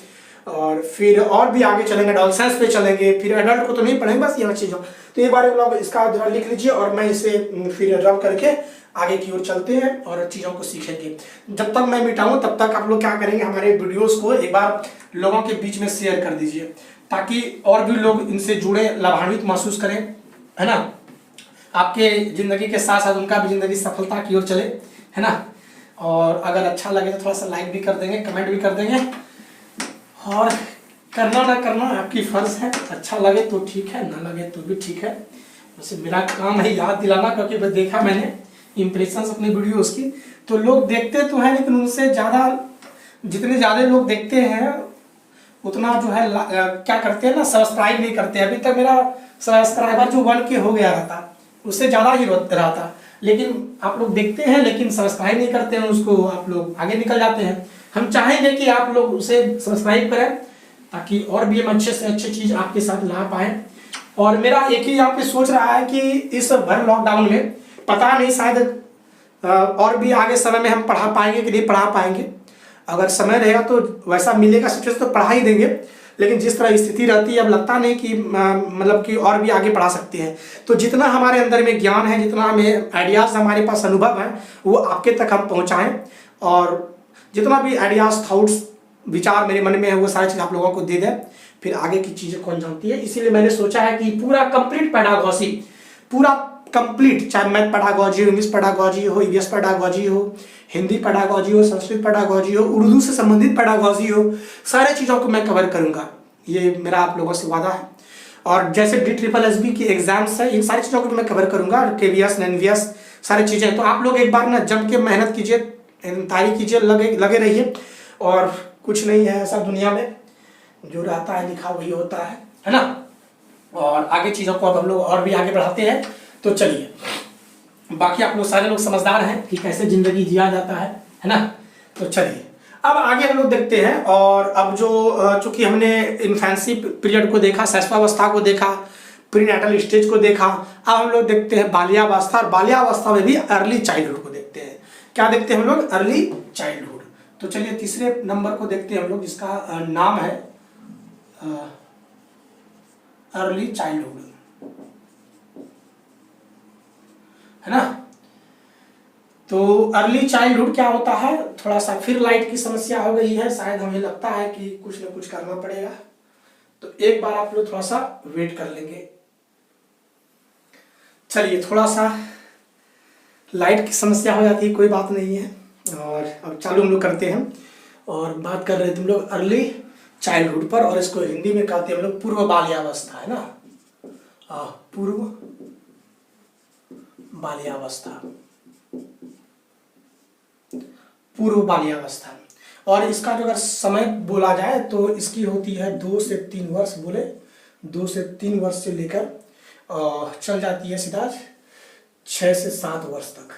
और फिर और भी आगे चलेंगे, एडोलसेंस पे चलेंगे, फिर एडल्ट को तो नहीं पढ़ेंगे, बस ये चीज़ों। तो एक बार लोग इसका जरा लिख लीजिए और मैं इसे फिर रब करके आगे की ओर चलते हैं और चीज़ों को सीखेंगे। जब तक मैं मिटाऊं तब तक आप लोग क्या करेंगे, हमारे वीडियोस को एक बार लोगों के बीच में शेयर कर दीजिए, ताकि और भी लोग इनसे जुड़े, लाभान्वित महसूस करें, है ना। आपके ज़िंदगी के साथ साथ उनका भी ज़िंदगी सफलता की ओर चले, है ना। और अगर अच्छा लगे तो थोड़ा सा लाइक भी कर देंगे, कमेंट भी कर देंगे, और करना ना करना आपकी फर्ज है। अच्छा लगे तो ठीक है, ना लगे तो भी ठीक है। वैसे मेरा काम है याद दिलाना, क्योंकि देखा मैंने इम्प्रेशंस अपने वीडियोस की, तो लोग देखते तो हैं लेकिन उनसे ज़्यादा, जितने ज़्यादा लोग देखते हैं उतना जो है क्या करते हैं ना, सब्सक्राइब नहीं करते। अभी तक मेरा सब्सक्राइबर जो 1 के हो गया रहता, उससे ज़्यादा ही रहता, लेकिन आप लोग देखते हैं लेकिन सब्सक्राइब नहीं करते हैं उसको, आप लोग आगे निकल जाते हैं। हम चाहेंगे कि आप लोग उसे सब्सक्राइब करें, ताकि और भी हम अच्छे से अच्छी चीज़ आपके साथ ला पाएँ। और मेरा एक ही यहाँ पे सोच रहा है कि इस भर लॉकडाउन में पता नहीं, शायद और भी आगे समय में हम पढ़ा पाएंगे कि नहीं पढ़ा पाएंगे। अगर समय रहेगा तो वैसा मिलेगा सिचुएशन तो पढ़ा ही देंगे, लेकिन जिस तरह स्थिति रहती है अब लगता नहीं कि मतलब कि और भी आगे पढ़ा सकते हैं। तो जितना हमारे अंदर में ज्ञान है, जितना हमें आइडियाज़, हमारे पास अनुभव है, वो आपके तक हम पहुँचाएँ। और जितना भी आइडियाज़, थाट्स, विचार मेरे मन में है, वो सारी चीज़ आप लोगों को दे दें, फिर आगे की चीज़ें कौन जानती है। इसीलिए मैंने सोचा है कि पूरा कंप्लीट पेडागॉजी, पूरा कंप्लीट, चाहे मैथ पेडागॉजी हो, इंग्लिश पेडागॉजी हो, ईवीएस पेडागॉजी हो, हिंदी पेडागॉजी हो, संस्कृत पेडागॉजी हो, उर्दू से संबंधित पेडागॉजी हो, सारे चीज़ों को मैं कवर करूँगा, ये मेरा आप लोगों से वादा है। और जैसे DSSB की एग्जाम्स है, इन सारी चीज़ों को भी मैं कवर करूँगा, KVS, NVS सारी चीज़ें। तो आप लोग एक बार ना जम के मेहनत कीजिए, तैयारी कीजिए, लगे रहिए। और कुछ नहीं है ऐसा दुनिया में, जो रहता है लिखा वही होता है ना। और आगे चीज़ों को अब हम लोग और भी आगे बढ़ाते हैं। तो चलिए, बाकी आप लोग सारे लोग समझदार हैं कि कैसे ज़िंदगी जिया जाता है ना। तो चलिए अब आगे हम लोग देखते हैं। और अब जो चूँकि हमने इन्फेंसी पीरियड को देखा, शैशवावस्था को देखा, प्रीनेटल स्टेज को देखा, अब हम लोग देखते हैं बाल्यावस्था। और बाल्यावस्था में भी अर्ली चाइल्डहुड को देखते हैं। क्या देखते हैं हम लोग? Early childhood. तो चलिए तीसरे नंबर को देखते हैं हम लोग, जिसका नाम है अर्ली चाइल्डहुड, है ना। तो अर्ली चाइल्डहुड क्या होता है, थोड़ा सा फिर लाइट की समस्या हो गई है, शायद हमें लगता है कि कुछ ना कुछ करना पड़ेगा। तो एक बार आप लोग थोड़ा सा वेट कर लेंगे। चलिए, थोड़ा सा लाइट की समस्या हो जाती है, कोई बात नहीं है। और अब चालू हम लोग करते हैं। और बात कर रहे थे हम लोग अर्ली चाइल्डहुड पर, और इसको हिंदी में कहते हैं हम लोग पूर्व बाल्यावस्था, है ना। पूर्व बाल्यावस्था, पूर्व बाल्यावस्था। और इसका जो अगर समय बोला जाए तो इसकी होती है 2 से 3 वर्ष, बोले 2 से 3 वर्ष से लेकर चल जाती है सीधा 6 से 7 वर्ष तक।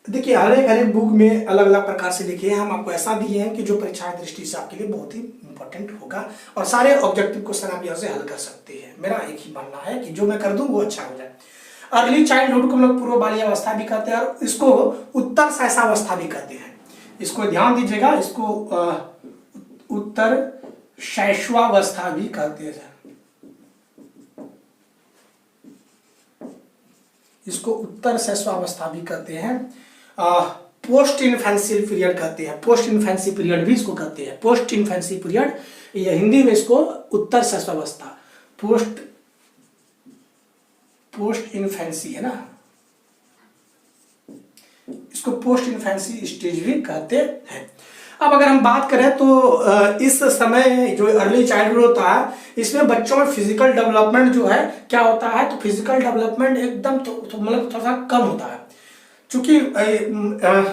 देखिए, हर एक बुक में अलग अलग प्रकार से लिखे हैं। हम आपको ऐसा दिए हैं कि जो परीक्षा दृष्टि से आपके लिए बहुत ही इंपॉर्टेंट होगा, और सारे ऑब्जेक्टिव क्वेश्चन आप यहाँ से हल कर सकते हैं। मेरा एक ही मानना है कि जो मैं कर दूं वो अच्छा हो जाए। अर्ली चाइल्डहुड को हम लोग पूर्व बाल्यावस्था भी कहते हैं, और इसको उत्तर शैशवावस्था भी कहते हैं। इसको ध्यान दीजिएगा, इसको उत्तर शैशवावस्था भी कहते हैं, इसको उत्तर शैशवावस्था भी कहते हैं। पोस्ट इन्फेंसी पीरियड कहते हैं, पोस्ट इन्फेंसी पीरियड भी इसको कहते हैं, पोस्ट इन्फेंसी पीरियड, ये हिंदी में इसको उत्तर शैशवावस्था, पोस्ट इन्फेंसी है ना, इसको पोस्ट इन्फेंसी स्टेज भी कहते हैं। अब अगर हम बात करें तो इस समय जो अर्ली चाइल्डहुड होता है, इसमें बच्चों में फिजिकल डेवलपमेंट जो है क्या होता है, तो फिजिकल डेवलपमेंट एकदम मतलब थोड़ा सा कम होता है, क्योंकि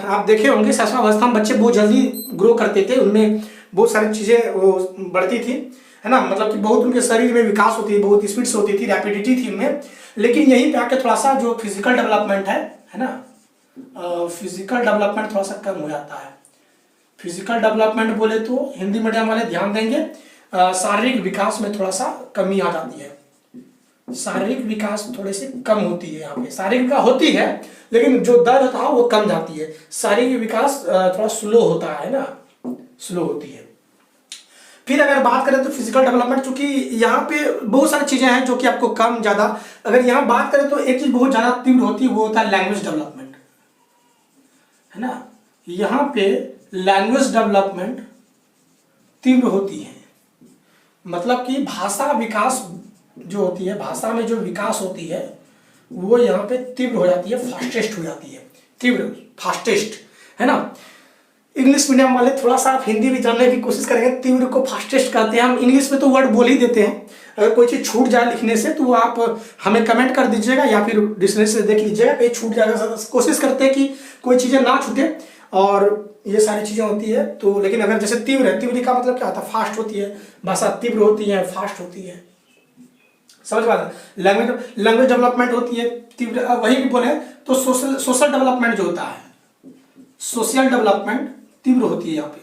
आप देखे होंगे शैशवावस्था में बच्चे बहुत जल्दी ग्रो करते थे, उनमें बहुत सारी चीजें वो बढ़ती थी, है ना, मतलब कि बहुत उनके शरीर में विकास होती है, बहुत स्पीड से होती थी, रैपिडिटी थी उनमें। लेकिन यहीं पे आके थोड़ा सा जो फिजिकल डेवलपमेंट है ना, फिजिकल डेवलपमेंट थोड़ा सा कम हो जाता है। फिजिकल डेवलपमेंट बोले तो हिंदी मीडियम वाले ध्यान देंगे, शारीरिक विकास में थोड़ा सा कमी आ जाती है, शारीरिक विकास थोड़ी सी कम होती है, यहाँ पे शारीरिक विकास होती है लेकिन जो दर होता है वो कम जाती है, शारीरिक विकास थोड़ा स्लो होता है ना, स्लो होती है। फिर अगर बात करें तो फिजिकल डेवलपमेंट, चूंकि यहाँ पे बहुत सारी चीजें हैं जो कि आपको कम ज्यादा, अगर यहाँ बात करें तो एक चीज बहुत ज्यादा तीव्र होती है, वो होता है लैंग्वेज डेवलपमेंट, है ना, यहाँ पे लैंग्वेज डेवलपमेंट तीव्र होती है, मतलब कि भाषा विकास जो होती है, भाषा में जो विकास होती है वो यहाँ पे तीव्र हो जाती है, फास्टेस्ट हो जाती है, तीव्र फास्टेस्ट, है ना। इंग्लिश मीडियम वाले थोड़ा सा आप हिंदी भी जानने की कोशिश करेंगे, तीव्र को फास्टेस्ट कहते हैं, हम इंग्लिश में तो वर्ड बोल ही देते हैं, अगर कोई चीज़ छूट जाए लिखने से तो वो आप हमें कमेंट कर दीजिएगा या फिर डिक्शनरी से देख लीजिएगा, कहीं छूट जाएगा, कोशिश करते हैं कि कोई चीज़ें ना छूटे, और ये सारी चीज़ें होती है। तो लेकिन अगर जैसे तीव्र है, तीव्र का मतलब क्या होता है, फास्ट होती है, भाषा तीव्र होती है, फास्ट होती है, समझ पा रहे। लैंग्वेज डेवलपमेंट होती है तीव्र, वही भी बोले तो सोशल डेवलपमेंट जो होता है, सोशल डेवलपमेंट तीव्र होती है यहाँ पे,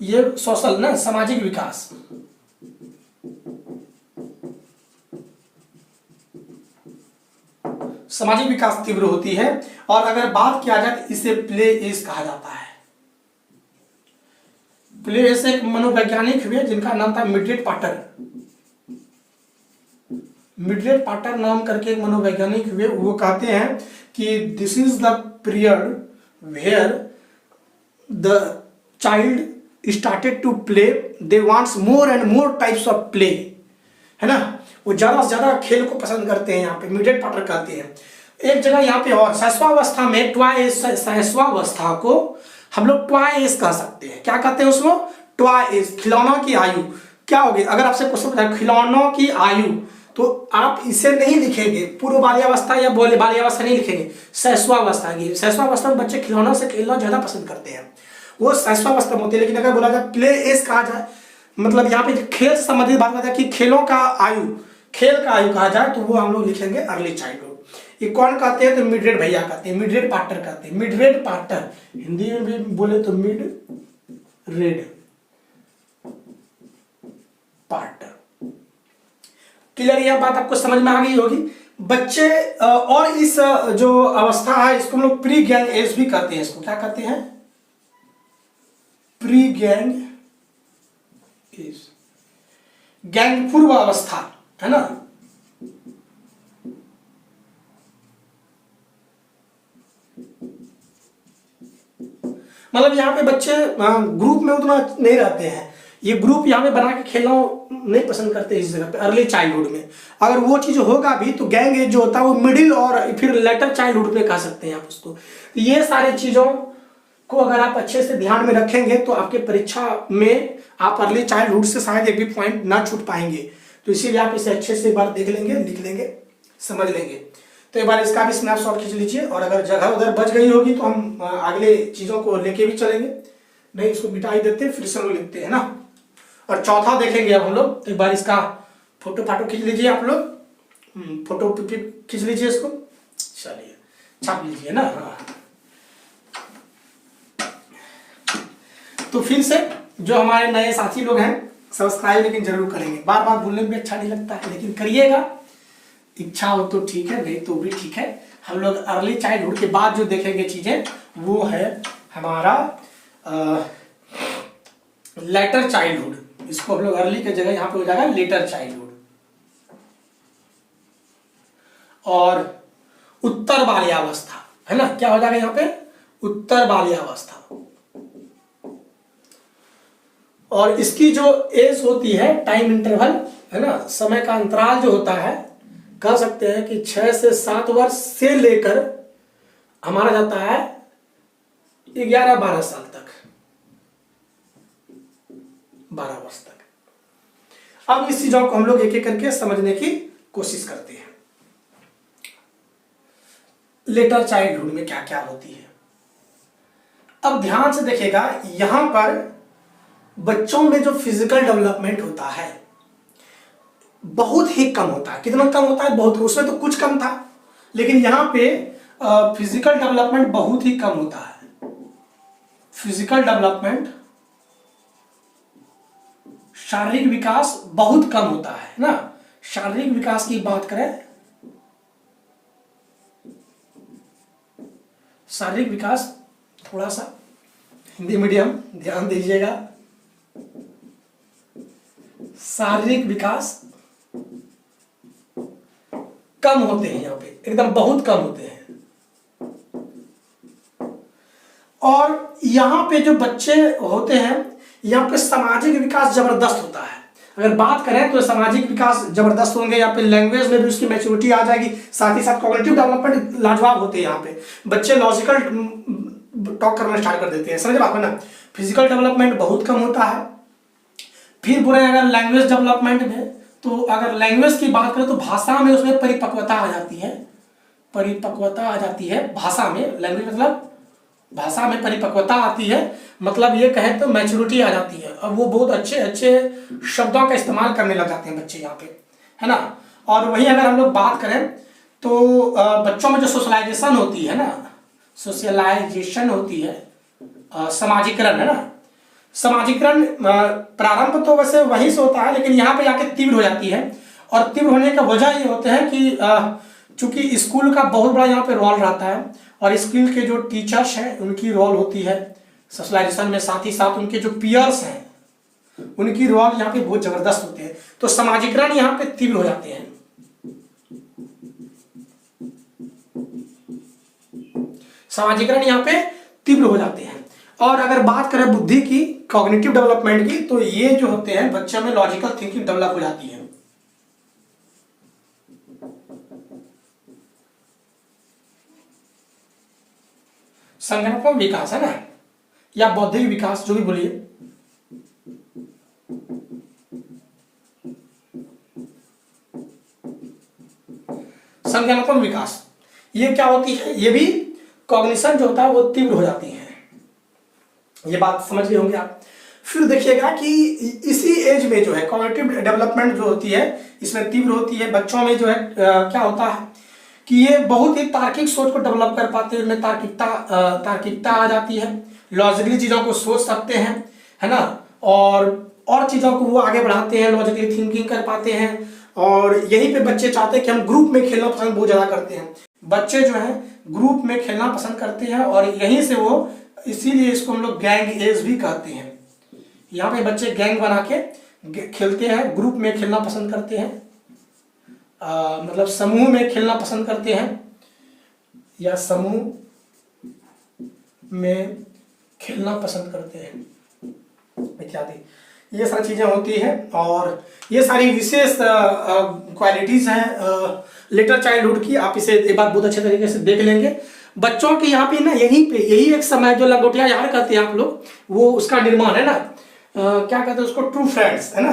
ये सोशल ना, सामाजिक विकास, सामाजिक विकास तीव्र होती है। और अगर बात किया जाए तो इसे प्ले एज कहा जाता है। प्ले एज एक मनोवैज्ञानिक हुए जिनका नाम था मिड्रेट पाटर, मिड्रेट पाटर नाम करके एक मनोवैज्ञानिक हुए, वो कहते हैं कि this is the period where the child started to play, they wants more and more types of play, है ना, वो ज्यादा से ज्यादा खेल को पसंद करते हैं, यहाँ पे मिड्रेट पाटर कहते हैं। एक जगह यहाँ पे और शैशवावस्था में शैशवावस्था को हम लोग टॉय एज कह सकते हैं, क्या कहते हैं उसको, टॉय एज, खिलौनों की आयु। क्या होगी अगर आपसे क्वेश्चन पूछा खिलौनों की आयु, तो आप इसे नहीं लिखेंगे पूर्व बाल्यावस्था या बाल्यावस्था नहीं लिखेंगे, शैशवावस्था की। शैशवावस्था में बच्चे खिलौनों से खेलना ज्यादा पसंद करते हैं, वो शैशवावस्था में होती है। लेकिन अगर बोला जाए प्ले एज कहा जाए, मतलब यहाँ पे खेल से संबंधित बात जाए कि खेलों का आयु, खेल का आयु कहा जाए, तो वो हम लोग लिखेंगे अर्ली चाइल्डहुड। ये कौन कहते हैं, तो मिड्रेट भैया कहते हैं, मिड्रेट पाटर कहते हैं, मिड्रेट पाटर, हिंदी में भी बोले तो मिड रेड पाटर। क्लियर, यह बात आपको समझ में आ गई होगी बच्चे। और इस जो अवस्था है इसको हम लोग प्री गैंग एज भी कहते हैं, इसको क्या कहते हैं, प्री गैंग एज, गैंग पूर्व अवस्था, है ना। मतलब यहाँ पे बच्चे ग्रुप में उतना नहीं रहते हैं, ये ग्रुप यहाँ पे बना के खेलना नहीं पसंद करते इस जगह पे अर्ली चाइल्डहुड में। अगर वो चीज होगा भी तो गैंग एज जो होता है वो मिडिल और फिर लेटर चाइल्डहुड पे कह सकते हैं आप उसको। ये सारी चीजों को अगर आप अच्छे से ध्यान में रखेंगे तो आपके परीक्षा में आप अर्ली चाइल्डहुड से शायद एक भी पॉइंट ना छूट पाएंगे। तो इसीलिए आप इसे अच्छे से एक बार देख लेंगे, लिख लेंगे, समझ लेंगे। तो एक बार इसका भी स्नैपशॉट खींच लीजिए, और अगर जगह उधर बच गई होगी तो हम अगले चीजों को लेके भी चलेंगे, नहीं इसको मिटा ही देते फिर से लोग लिखते हैं ना। और चौथा देखेंगे अब हम लोग, तो एक बार इसका फोटो फाटो खींच लीजिए आप लोग, फोटो खींच लीजिए इसको, चलिए छाप लीजिए ना। हाँ, तो फिर से जो हमारे नए साथी लोग हैं सब्सक्राइब लेकिन जरूर करेंगे, बार बार बोलने में भी अच्छा नहीं लगता है लेकिन करिएगा, इच्छा हो तो ठीक है, नहीं तो भी ठीक है। हम लोग अर्ली चाइल्डहुड के बाद जो देखेंगे चीजें वो है हमारा लेटर चाइल्डहुड। इसको हम लोग अर्ली की जगह यहाँ पे हो जाएगा लेटर चाइल्डहुड। और उत्तर बाल्यावस्था है ना, क्या हो जाएगा यहाँ पे उत्तर बाल्यावस्था। और इसकी जो एज होती है, टाइम इंटरवल है ना, समय का अंतराल जो होता है, कह सकते हैं कि 6 से 7 वर्ष से लेकर हमारा जाता है 11-12 साल तक, 12 वर्ष तक। अब इस चीजों को हम लोग एक एक करके समझने की कोशिश करते हैं। लेटर चाइल्डहुड में क्या क्या होती है, अब ध्यान से देखिएगा। यहां पर बच्चों में जो फिजिकल डेवलपमेंट होता है बहुत ही कम होता है। कितना कम होता है? बहुत। उसमें तो कुछ कम था, लेकिन यहां पे फिजिकल डेवलपमेंट बहुत ही कम होता है। फिजिकल डेवलपमेंट, शारीरिक विकास बहुत कम होता है ना। शारीरिक विकास की बात करें, शारीरिक विकास थोड़ा सा हिंदी मीडियम ध्यान दीजिएगा। शारीरिक विकास कम होते हैं यहां पे, एकदम बहुत कम होते हैं। और यहां पे जो बच्चे होते हैं, यहां पे सामाजिक विकास जबरदस्त होता है। अगर बात करें तो सामाजिक विकास जबरदस्त होंगे, यहाँ पे लैंग्वेज में भी उसकी मैच्योरिटी आ जाएगी, साथ ही साथ कॉग्निटिव डेवलपमेंट लाजवाब होते हैं। यहाँ पे बच्चे लॉजिकल टॉक करना स्टार्ट कर देते हैं, समझ बात है ना। फिजिकल डेवलपमेंट बहुत कम होता है। फिर बोले अगर लैंग्वेज डेवलपमेंट में, तो अगर लैंग्वेज की बात करें तो भाषा में उसमें परिपक्वता आ जाती है। परिपक्वता आ जाती है भाषा में, लैंग्वेज मतलब भाषा में परिपक्वता आती है, मतलब ये कहें तो मैच्योरिटी आ जाती है। अब वो बहुत अच्छे अच्छे शब्दों का इस्तेमाल करने लग जाते हैं बच्चे यहाँ पे, है ना। और वहीं अगर हम लोग बात करें तो बच्चों में जो सोशलाइजेशन होती है ना, सोशलाइजेशन होती है, समाजीकरण है ना। समाजीकरण प्रारंभ तो वैसे वहीं से होता है, लेकिन यहाँ पे जाके तीव्र हो जाती है। और तीव्र होने का वजह ये होते हैं कि चूंकि स्कूल का बहुत बड़ा यहाँ पे रोल रहता है, और स्कूल के जो टीचर्स हैं उनकी रोल होती है सोशलाइजेशन में, साथ ही साथ उनके जो पियर्स हैं उनकी रोल यहाँ पे बहुत जबरदस्त होते हैं। तो समाजीकरण यहाँ पे तीव्र हो जाते हैं। समाजीकरण यहाँ पे तीव्र हो जाते हैं। और अगर बात करें बुद्धि की, कॉग्निटिव डेवलपमेंट की, तो ये जो होते हैं बच्चों में लॉजिकल थिंकिंग डेवलप हो जाती है। संज्ञानात्मक विकास है ना, या बौद्धिक विकास, जो भी बोलिए। संज्ञानात्मक विकास ये क्या होती है, ये भी कॉग्निशन जो होता है वो तीव्र हो जाती है। ये बात समझ गए होंगे आप। फिर देखिएगा कि इसी एज में जो है कॉग्निटिव डेवलपमेंट जो होती है इसमें तीव्र होती है। बच्चों में जो है क्या होता है कि ये बहुत ही तार्किक सोच को डेवलप कर पाते हैं, उनमें तार्किकता आ जाती है, लॉजिकली चीज़ों को सोच सकते हैं, है ना। और चीज़ों को वो आगे बढ़ाते हैं, लॉजिकली थिंकिंग कर पाते हैं। और यहीं पे बच्चे चाहते हैं कि हम ग्रुप में खेलना पसंद बहुत ज़्यादा करते हैं। बच्चे जो हैं ग्रुप में खेलना पसंद करते हैं, और यहीं से वो, इसीलिए इसको हम लोग गैंग एज भी कहते हैं। यहाँ पे बच्चे गैंग बना के खेलते हैं, ग्रुप में खेलना पसंद करते हैं, मतलब समूह में खेलना पसंद करते हैं, या समूह में खेलना पसंद करते हैं इत्यादि। ये सारी चीजें होती हैं, और ये सारी विशेष क्वालिटीज हैं लेटर चाइल्डहुड की। आप इसे एक बार बहुत अच्छे तरीके से देख लेंगे। बच्चों के यहाँ पे ना, यहीं पे यही एक समय जो लंगोटिया यार कहते हैं आप लोग, वो उसका निर्माण है ना, क्या कहते हैं उसको, ट्रू फ्रेंड्स है ना,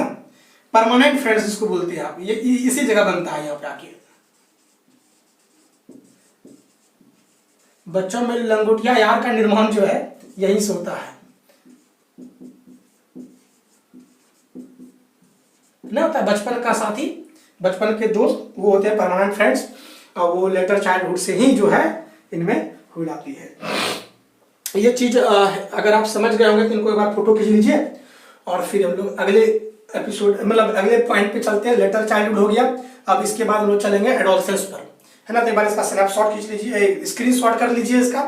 परमानेंट फ्रेंड्स इसको बोलते हैं आप। ये इसी जगह बनता है यहाँ पे आके। बच्चों में लंगोटिया यार का निर्माण जो है यहीं से होता है ना। होता है बचपन का साथी, बचपन के दोस्त, वो होते हैं परमानेंट फ्रेंड्स, और वो लेटर चाइल्डहुड से ही जो है इनमें हो जाती है। ये चीज अगर आप समझ गए होंगे तो इनको एक बार फोटो खींच लीजिए, और फिर हम लोग अगले एपिसोड मतलब अगले पॉइंट पे चलते हैं। लेटर चाइल्डहुड हो गया, अब इसके बाद हम लोग चलेंगे एडोलसेंस पर, है ना। तो एक बार इसका स्नैपशॉट खींच लीजिए, स्क्रीनशॉट कर लीजिए इसका,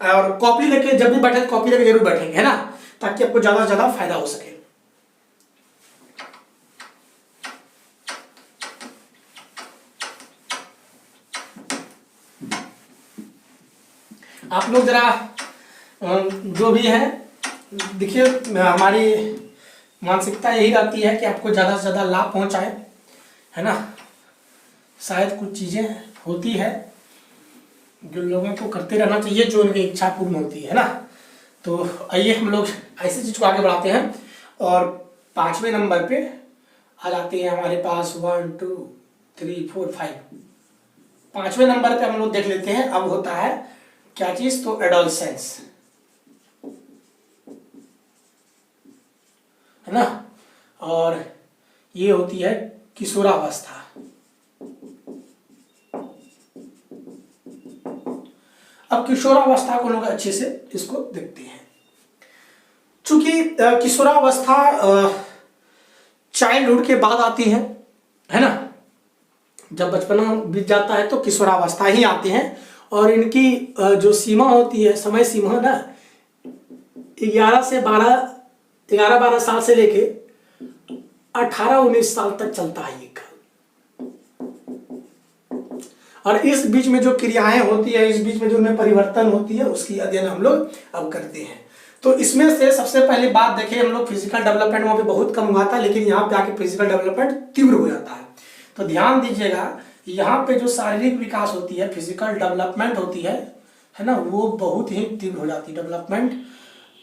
और कॉपी लेके जब भी बैठे कॉपी लेके जरूर बैठेंगे, है ना, ताकि आपको ज्यादा से ज्यादा फायदा हो सके। आप लोग जरा जो भी है देखिए, हमारी मानसिकता यही रहती है कि आपको ज़्यादा से ज़्यादा लाभ पहुंचाए, है ना। शायद कुछ चीज़ें होती है जो लोगों को करते रहना चाहिए, जो उनकी इच्छा पूर्ण होती है ना। तो आइए हम लोग ऐसी चीज़ को आगे बढ़ाते हैं, और 5वें नंबर पे आ जाते हैं हमारे पास 1 2 3 4 5। 5वें नंबर पे हम लोग देख लेते हैं, अब होता है क्या चीज़, तो एडोलसेंस, है ना। और ये होती है किशोरावस्था। अब किशोरावस्था को लोग अच्छे से इसको देखते हैं, चूंकि किशोरावस्था चाइल्डहुड के बाद आती है ना। जब बचपना बीत जाता है तो किशोरावस्था ही आते हैं, और इनकी जो सीमा होती है, समय सीमा ना, 11-12 साल से लेके 18-19 साल तक चलता है ये काल। और इस बीच में जो क्रियाएं होती है, इस बीच में जो उनमें परिवर्तन होती है, उसकी अध्ययन हम लोग अब करते हैं। तो इसमें से सबसे पहले बात देखें हम लोग, फिजिकल डेवलपमेंट वहाँ पे बहुत कम हुआ था, लेकिन यहाँ पे आके फिजिकल डेवलपमेंट तीव्र हो जाता है। तो ध्यान दीजिएगा, यहाँ पे जो शारीरिक विकास होती है, फिजिकल डेवलपमेंट होती है ना, वो बहुत ही तीव्र हो जाती है। डेवलपमेंट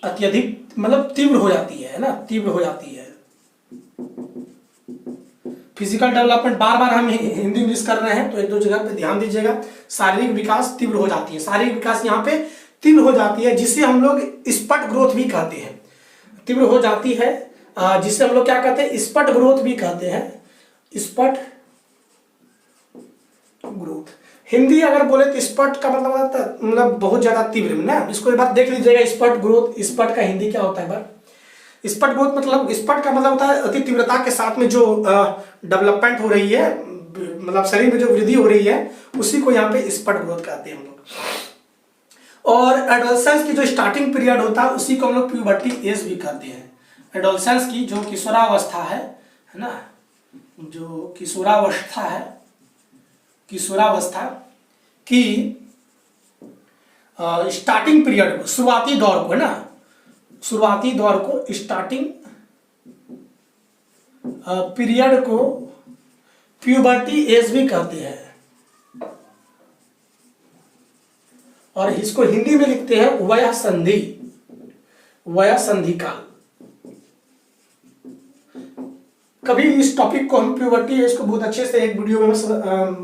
अत्यधिक मतलब तीव्र हो जाती है ना, तीव्र हो जाती है। फिजिकल डेवलपमेंट, बार बार हम हिंदी इंग्लिश कर रहे हैं तो एक दो जगह पे ध्यान दीजिएगा। शारीरिक विकास तीव्र हो जाती है, शारीरिक विकास यहाँ पे तीव्र हो जाती है, जिसे हम लोग स्पट ग्रोथ भी कहते हैं। तीव्र हो जाती है जिसे हम लोग क्या कहते हैं, स्पट ग्रोथ भी कहते हैं, स्पट ग्रोथ। हिंदी अगर बोले तो स्पट का मतलब बहुत ज्यादा तीव्र ना। इसको एक बार देख लीजिएगा, स्पट ग्रोथ, स्पट का हिंदी क्या होता है। बार स्पट ग्रोथ मतलब, स्पट का मतलब होता है अति तीव्रता के साथ में जो डेवलपमेंट हो रही है, मतलब शरीर में जो वृद्धि हो रही है, उसी को यहाँ पे स्पट ग्रोथ कहते हैं हम लोग। और एडोलसेंस की जो स्टार्टिंग पीरियड होता है, उसी को हम लोग प्यूबर्टी एज भी कहते हैं। एडोलसेंस की जो किशोरावस्था है ना, जो किशोरावस्था है, किशोरावस्था की स्टार्टिंग पीरियड को, शुरुआती दौर को, है ना, शुरुआती दौर को, स्टार्टिंग पीरियड को प्यूबर्टी एज भी कहते हैं। और इसको हिंदी में लिखते हैं वयः संधि, वयः संधि काल। कभी इस टॉपिक को हम प्यूबर्टी एज को बहुत अच्छे से एक वीडियो में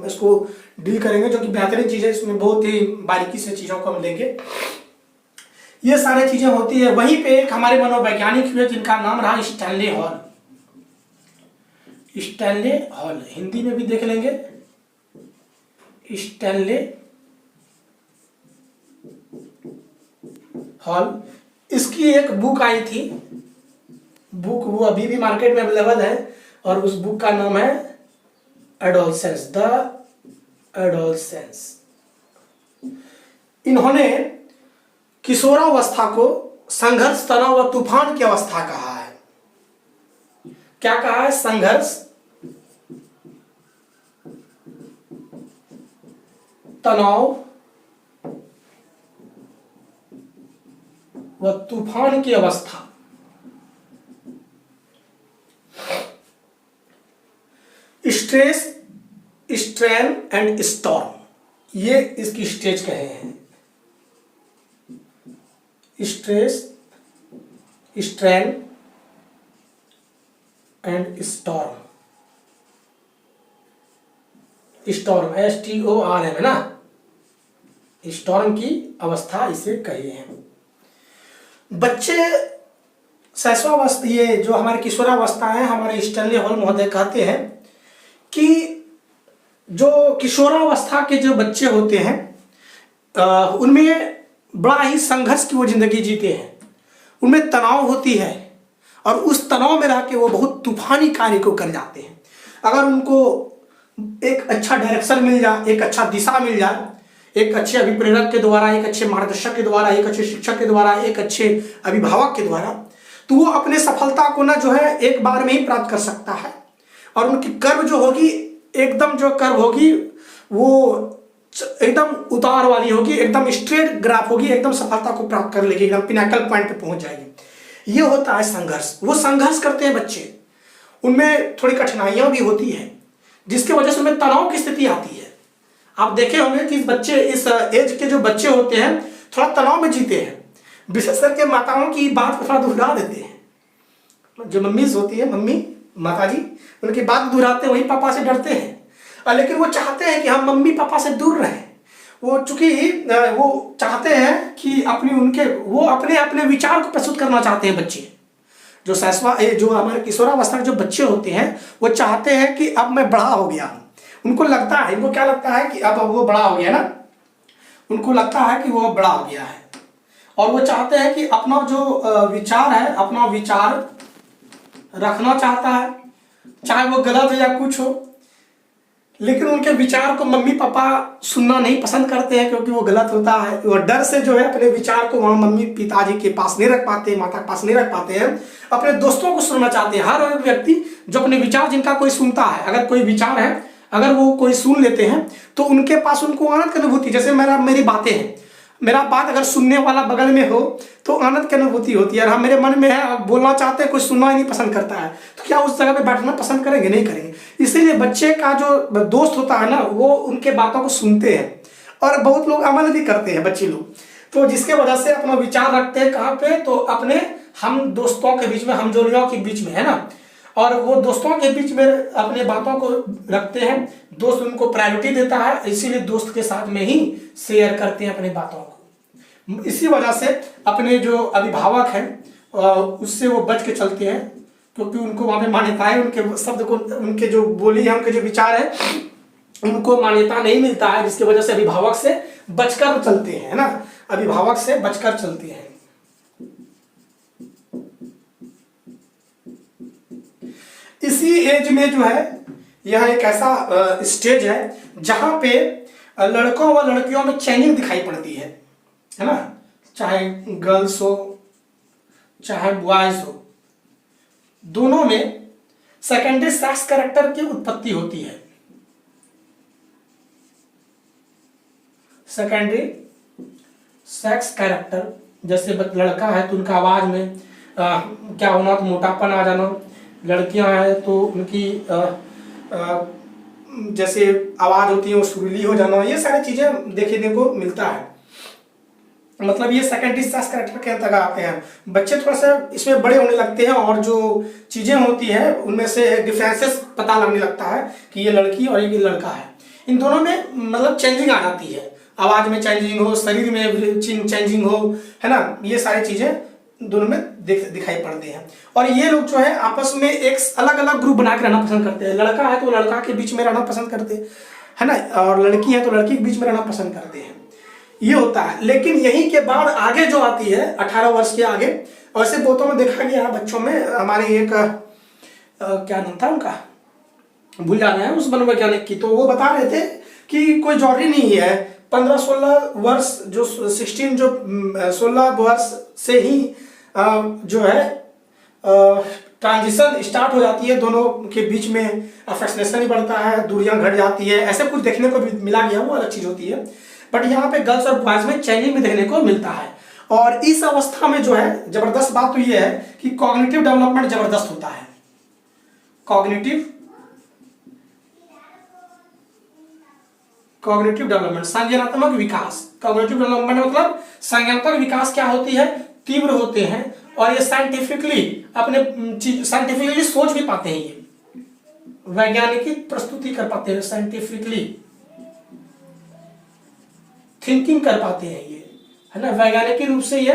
इसको डील करेंगे, जो कि बेहतरीन चीज है। इसमें बहुत ही बारीकी से चीजों को हम लेंगे। ये सारी चीजें होती है। वहीं पे एक हमारे मनोवैज्ञानिक हुए जिनका नाम रहा Stanley hall. Stanley hall Hindi में भी देख लेंगे, स्टैनले हॉल। इसकी एक बुक आई थी, बुक वो अभी भी मार्केट में अवेलेबल है, और उस बुक का नाम है एडोलसेंस, द एडोलसेंस। इन्होंने किशोरावस्था को संघर्ष, तनाव व तूफान की अवस्था कहा है। क्या कहा है? संघर्ष, तनाव व तूफान की अवस्था। स्ट्रेस, स्ट्रेन एंड स्टॉर्म, ये इसकी स्टेज कहे हैं। Stress, strain and storm. Storm STORM है ना, स्टॉर्म की अवस्था इसे कहे हैं। बच्चे शैशवावस्था, ये जो हमारे किशोरावस्था है, हमारे स्टैनले हॉल महोदय कहते हैं कि जो किशोरावस्था के जो बच्चे होते हैं उनमें बड़ा ही संघर्ष की वो जिंदगी जीते हैं। उनमें तनाव होती है और उस तनाव में रह के वो बहुत तूफानी कार्य को कर जाते हैं। अगर उनको एक अच्छा डायरेक्शन मिल जाए, एक अच्छा दिशा मिल जाए, एक अच्छे अभिप्रेरक के द्वारा, एक अच्छे मार्गदर्शक के द्वारा, एक अच्छे शिक्षक के द्वारा, एक अच्छे अभिभावक के द्वारा, तो वो अपने सफलता को ना जो है एक बार में ही प्राप्त कर सकता है। और उनकी कर्व जो होगी, एकदम जो कर्व होगी वो एकदम उतार वाली होगी, एकदम स्ट्रेट ग्राफ होगी, एकदम सफलता को प्राप्त कर लेगी, एकदम पिनाकल पॉइंट पे पहुंच जाएगी। ये होता है संघर्ष। वो संघर्ष करते हैं बच्चे, उनमें थोड़ी कठिनाइयां भी होती है, जिसकी वजह से उनमें तनाव की स्थिति आती है। आप देखे होंगे कि बच्चे, इस एज के जो बच्चे होते हैं, थोड़ा तनाव में जीते हैं, विशेष करके माताओं की बात को थोड़ा दोहरा देते हैं। जो मम्मीज होती है, मम्मी माता जी, उनकी बात दोहराते हैं, वही पापा से डरते हैं, लेकिन वो चाहते हैं कि हम मम्मी पापा से दूर रहें। वो चूंकि वो चाहते हैं कि वो अपने विचार को प्रस्तुत करना चाहते हैं। बच्चे जो हमारे किशोरावस्था के जो बच्चे होते हैं, वो चाहते हैं कि अब मैं बड़ा हो गया हूँ। उनको लगता है, इनको क्या लगता है कि अब वो बड़ा हो गया ना, उनको लगता है कि वो बड़ा हो गया है, और वो चाहते हैं कि अपना जो विचार है, अपना विचार रखना चाहता है, चाहे वो गलत हो या कुछ हो। लेकिन उनके विचार को मम्मी पापा सुनना नहीं पसंद करते हैं, क्योंकि वो गलत होता है। वो डर से जो है अपने विचार को वहाँ मम्मी पिताजी के पास नहीं रख पाते, माता के पास नहीं रख पाते हैं, अपने दोस्तों को सुनना चाहते हैं। हर व्यक्ति जो अपने विचार, जिनका कोई सुनता है, अगर कोई विचार है, अगर वो कोई सुन लेते हैं, तो उनके पास उनको आनंद की अनुभूति, जैसे मेरी बातें हैं, मेरा बात अगर सुनने वाला बगल में हो तो आनंद की अनुभूति होती है। और हम मेरे मन में है, बोलना चाहते हैं, कोई सुनना ही नहीं पसंद करता है, तो क्या उस जगह पे बैठना पसंद करेंगे? नहीं करेंगे। इसीलिए बच्चे का जो दोस्त होता है ना, वो उनके बातों को सुनते हैं, और बहुत लोग अमल भी करते हैं, बच्चे लोग। तो जिसके वजह से अपना विचार रखते हैं कहाँ पे, तो अपने हम दोस्तों के बीच में, हम जोड़ियों के बीच में, है ना। और वो दोस्तों के बीच में अपने बातों को रखते हैं, दोस्त उनको प्रायोरिटी देता है, इसीलिए दोस्त के साथ में ही शेयर करते हैं अपनी बातों को। इसी वजह से अपने जो अभिभावक हैं उससे वो बच के चलते हैं, क्योंकि उनको वहाँ पे मान्यताएं, उनके शब्द को, उनके जो बोली है, उनके जो विचार है, उनको मान्यता नहीं मिलता है, जिसकी वजह से अभिभावक से बचकर चलते हैं, है ना, अभिभावक से बचकर चलते हैं। इसी एज में जो है, यह एक ऐसा स्टेज है जहां पे लड़कों व लड़कियों में चेंजिंग दिखाई पड़ती है ना, चाहे गर्ल्स हो चाहे बॉयज हो, दोनों में सेकेंडरी सेक्स कैरेक्टर की उत्पत्ति होती है। सेकेंडरी सेक्स कैरेक्टर, जैसे लड़का है तो उनका आवाज में क्या होना, तो मोटापन आ जाना, लड़कियां हैं तो उनकी जैसे आवाज होती है वो सुरीली हो जाना, ये सारी चीजें देखने को मिलता है। मतलब ये सेकेंडरी सेक्स कैरेक्टर के अंतर्गत आते हैं। बच्चे थोड़ा सा इसमें बड़े होने लगते हैं, और जो चीजें होती है उनमें से डिफरेंसेस पता लगने लगता है कि ये लड़की और ये लड़का है। इन दोनों में मतलब चेंजिंग आ जाती है, आवाज में चेंजिंग हो, शरीर में चेंजिंग हो, है ना, ये सारी चीजें दोनों में दिखाई पड़ते हैं। और ये लोग जो है आपस में एक अलग अलग ग्रुप बना के रहना पसंद करते हैं। लड़का है तो लड़का के बीच में रहना पसंद करते हैं, है ना, और लड़की है तो लड़की के बीच में रहना पसंद करते हैं, ये होता है। लेकिन यहीं के बाद आगे जो आती है 18 वर्ष के आगे, वैसे बहुतों में देखा गया बच्चों में, हमारे एक क्या नाम था उनका, भूल जा रहे हैं, उस मनोवैज्ञानिक की, तो वो बता रहे थे कि कोई जरूरी नहीं है 15-16 वर्ष, जो 16 वर्ष से ही जो है ट्रांजिशन स्टार्ट हो जाती है, दोनों के बीच में अफेक्शनेशन भी बढ़ता है, दूरियां घट जाती है, ऐसे कुछ देखने को मिला गया, वो अलग चीज होती है। बट यहाँ पे गर्ल्स और बॉयज में चेंजिंग भी देखने को मिलता है। और इस अवस्था में जो है जबरदस्त बात तो ये है कि कॉग्निटिव डेवलपमेंट जबरदस्त होता है। कॉग्निटिव डेवलपमेंट, संज्ञानात्मक विकास। कॉग्निटिव डेवलपमेंट मतलब संज्ञानात्मक विकास क्या होती है, तीव्र होते हैं, और ये साइंटिफिकली सोच भी पाते हैं, ये वैज्ञानिक प्रस्तुति कर पाते हैं, साइंटिफिकली थिंकिंग कर पाते हैं, ये है ना, वैज्ञानिक रूप से ये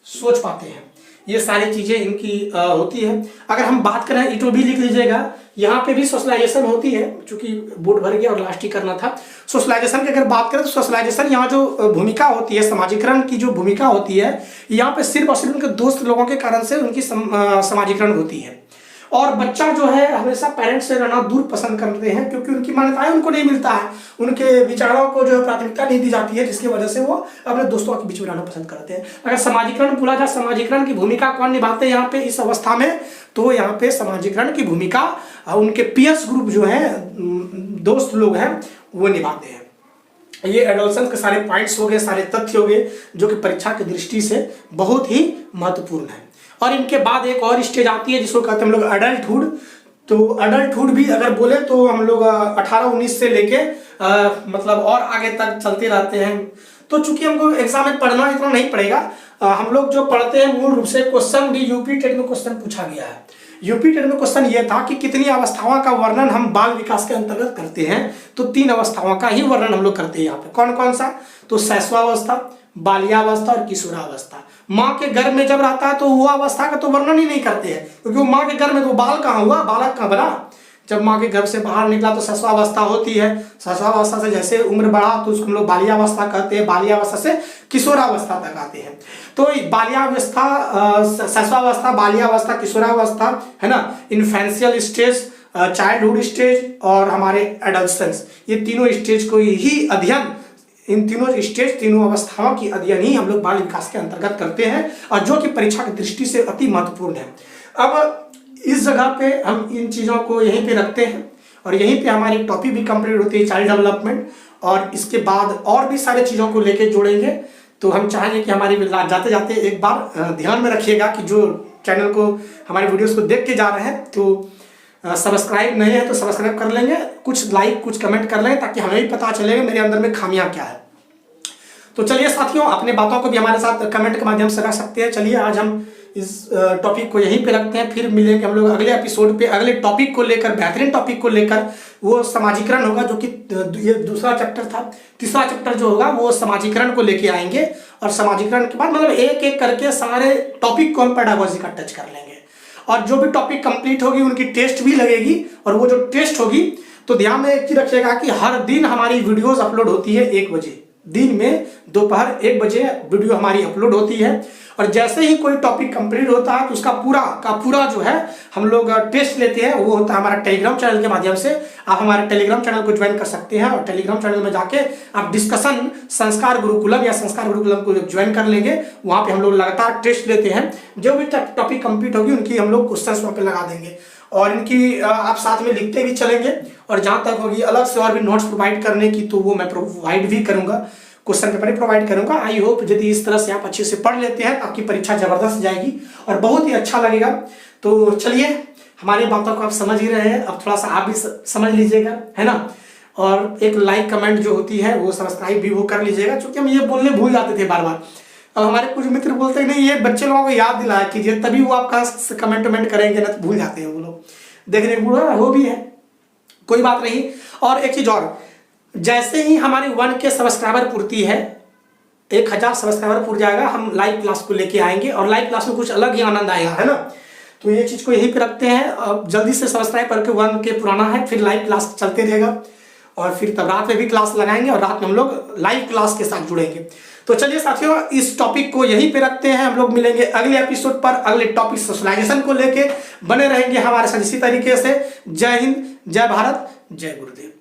सोच पाते हैं। ये सारी चीज़ें इनकी होती है। अगर हम बात करें, ईटो भी लिख लीजिएगा, यहाँ पे भी सोशलाइजेशन होती है, चूंकि बोर्ड भर गया और लास्ट ही करना था। सोशलाइजेशन की अगर बात करें तो सोशलाइजेशन यहाँ जो भूमिका होती है, समाजीकरण की जो भूमिका होती है, यहाँ पे सिर्फ और सिर्फ उनके दोस्त लोगों के कारण से उनकी समाजीकरण होती है। और बच्चा जो है हमेशा पेरेंट्स से रहना दूर पसंद करते हैं, क्योंकि उनकी मान्यताएं उनको नहीं मिलता है, उनके विचारों को जो है प्राथमिकता नहीं दी जाती है, जिसकी वजह से वो अपने दोस्तों के बीच में रहना पसंद करते हैं। अगर समाजीकरण बोला जाए, समाजीकरण की भूमिका कौन निभाते हैं यहाँ पे इस अवस्था में, तो यहाँ पे समाजीकरण की भूमिका उनके पीयर्स ग्रुप जो है, दोस्त लोग हैं, वो निभाते हैं। ये एडोलसेंस के सारे पॉइंट्स हो गए, सारे तथ्य हो गए, जो कि परीक्षा की दृष्टि से बहुत ही महत्वपूर्ण है। और इनके बाद एक और स्टेज आती है जिसको कहते हैं हम लोग अडल्टहुड। तो अडल्टहुड भी अगर बोले तो हम लोग 18-19 से लेके मतलब और आगे तक चलते रहते हैं। तो चूंकि हमको एग्जाम में पढ़ना इतना नहीं पड़ेगा, हम लोग जो पढ़ते हैं मूल रूप से क्वेश्चन भी यूपी टेट में क्वेश्चन पूछा गया है। यूपी टेट में क्वेश्चन ये था कि कितनी अवस्थाओं का वर्णन हम बाल विकास के अंतर्गत करते हैं, तो 3 अवस्थाओं का ही वर्णन हम लोग करते हैं यहाँ पे। कौन कौन सा? तो शैशवावस्था, बाल्यावस्था और किशोरावस्था। माँ के गर्भ में जब रहता है तो वो अवस्था का तो वर्णन ही नहीं करते हैं, क्योंकि वो माँ के गर्भ में तो बाल कहाँ हुआ, बालक कहाँ बना। जब माँ के गर्भ से बाहर निकला तो शैशवावस्था होती है। शैशवावस्था से जैसे उम्र बढ़ा तो उसको हम लोग बाल्यावस्था कहते हैं। बाल्यावस्था से किशोरावस्था तक आते हैं। तो बाल्यावस्था, शैशवावस्था, बाल्यावस्था, किशोरावस्था, है ना, इन्फेंशियल स्टेज, चाइल्डहुड स्टेज और हमारे एडोलसेंस, ये तीनों स्टेज को ही अध्ययन, इन तीनों स्टेज, तीनों अवस्थाओं की अध्ययन ही हम लोग बाल विकास के अंतर्गत करते हैं, और जो कि परीक्षा की दृष्टि से अति महत्वपूर्ण है। अब इस जगह पे हम इन चीज़ों को यहीं पे रखते हैं, और यहीं पे हमारी टॉपिक भी कंप्लीट होती है, चाइल्ड डेवलपमेंट। और इसके बाद और भी सारे चीज़ों को लेके जोड़ेंगे। तो हम चाहेंगे कि हमारी जाते जाते एक बार ध्यान में रखिएगा कि जो चैनल को, हमारे वीडियोस को देख के जा रहे हैं, तो सब्सक्राइब नहीं है तो सब्सक्राइब कर लेंगे, कुछ लाइक कुछ कमेंट कर लेंगे, ताकि हमें भी पता चलेगा मेरे अंदर में खामियां क्या है। तो चलिए साथियों, अपने बातों को भी हमारे साथ कमेंट के माध्यम से रख सकते हैं। चलिए आज हम इस टॉपिक को यहीं पे रखते हैं, फिर मिलेंगे हम लोग अगले एपिसोड पे, अगले टॉपिक को लेकर, बेहतरीन टॉपिक को लेकर। वो समाजीकरण होगा, जो कि ये दूसरा चैप्टर था। तीसरा चैप्टर जो होगा वो समाजीकरण को लेके आएंगे, और समाजीकरण के बाद मतलब एक एक करके सारे टॉपिक को हम पेडागोजी का टच कर लेंगे। और जो भी टॉपिक कंप्लीट होगी उनकी टेस्ट भी लगेगी, और वो जो टेस्ट होगी, तो ध्यान में एक चीज रखिएगा कि हर दिन हमारी वीडियोस अपलोड होती है 1 बजे, दिन में दोपहर 1 बजे वीडियो हमारी अपलोड होती है। और जैसे ही कोई टॉपिक कंप्लीट होता है तो उसका पूरा का पूरा जो है हम लोग टेस्ट लेते हैं, वो होता है हमारा टेलीग्राम चैनल के माध्यम से। आप हमारे टेलीग्राम चैनल को ज्वाइन कर सकते हैं, और टेलीग्राम चैनल में जाके आप डिस्कशन संस्कार गुरुकुलम या संस्कार गुरुकुलम को ज्वाइन कर लेंगे। वहाँ पे हम लोग लगातार टेस्ट लेते हैं, जो भी टॉपिक कंप्लीट होगी उनकी हम लोग क्वेश्चन वहाँ पे लगा देंगे, और इनकी आप साथ में लिखते भी चलेंगे। और जहाँ तक होगी अलग से और भी नोट्स प्रोवाइड करने की, तो वो मैं प्रोवाइड भी करूँगा, क्वेश्चन पेपर ही प्रोवाइड करूंगा। आई होप यदि इस तरह से आप अच्छे से पढ़ लेते हैं, आपकी परीक्षा जबरदस्त जाएगी और बहुत ही अच्छा लगेगा। तो चलिए, हमारी बातों को आप समझ ही रहे हैं, अब थोड़ा सा आप भी समझ लीजिएगा, है ना। और एक लाइक कमेंट जो होती है वो सब्सक्राइब भी वो कर लीजिएगा, क्योंकि हम ये बोलने भूल जाते थे बार बार। अब हमारे कुछ मित्र बोलते हैं नहीं, ये बच्चे लोगों को याद दिलाया कीजिए, तभी वो आपका कमेंट करेंगे, ना तो भूल जाते हैं वो लोग। देखने वो भी है, कोई बात नहीं। और एक चीज और, जैसे ही हमारी 1 के सब्सक्राइबर पूर्ति है, 1000 सब्सक्राइबर पूर जाएगा, हम लाइव क्लास को लेके आएंगे, और लाइव क्लास में कुछ अलग ही आनंद आएगा, है ना। तो ये चीज़ को यहीं पे रखते हैं। अब जल्दी से सब्सक्राइब करके 1 के पुराना है, फिर लाइव क्लास चलते रहेगा, और फिर तब रात में भी क्लास लगाएंगे, और रात में हम लोग लाइव क्लास के साथ जुड़ेंगे। तो चलिए साथियों, इस टॉपिक को यहीं पे रखते हैं। हम लोग मिलेंगे अगले एपिसोड पर, अगले टॉपिक सोशलाइजेशन को लेके। बने रहेंगे हमारे साथ इसी तरीके से। जय हिंद, जय भारत, जय गुरुदेव।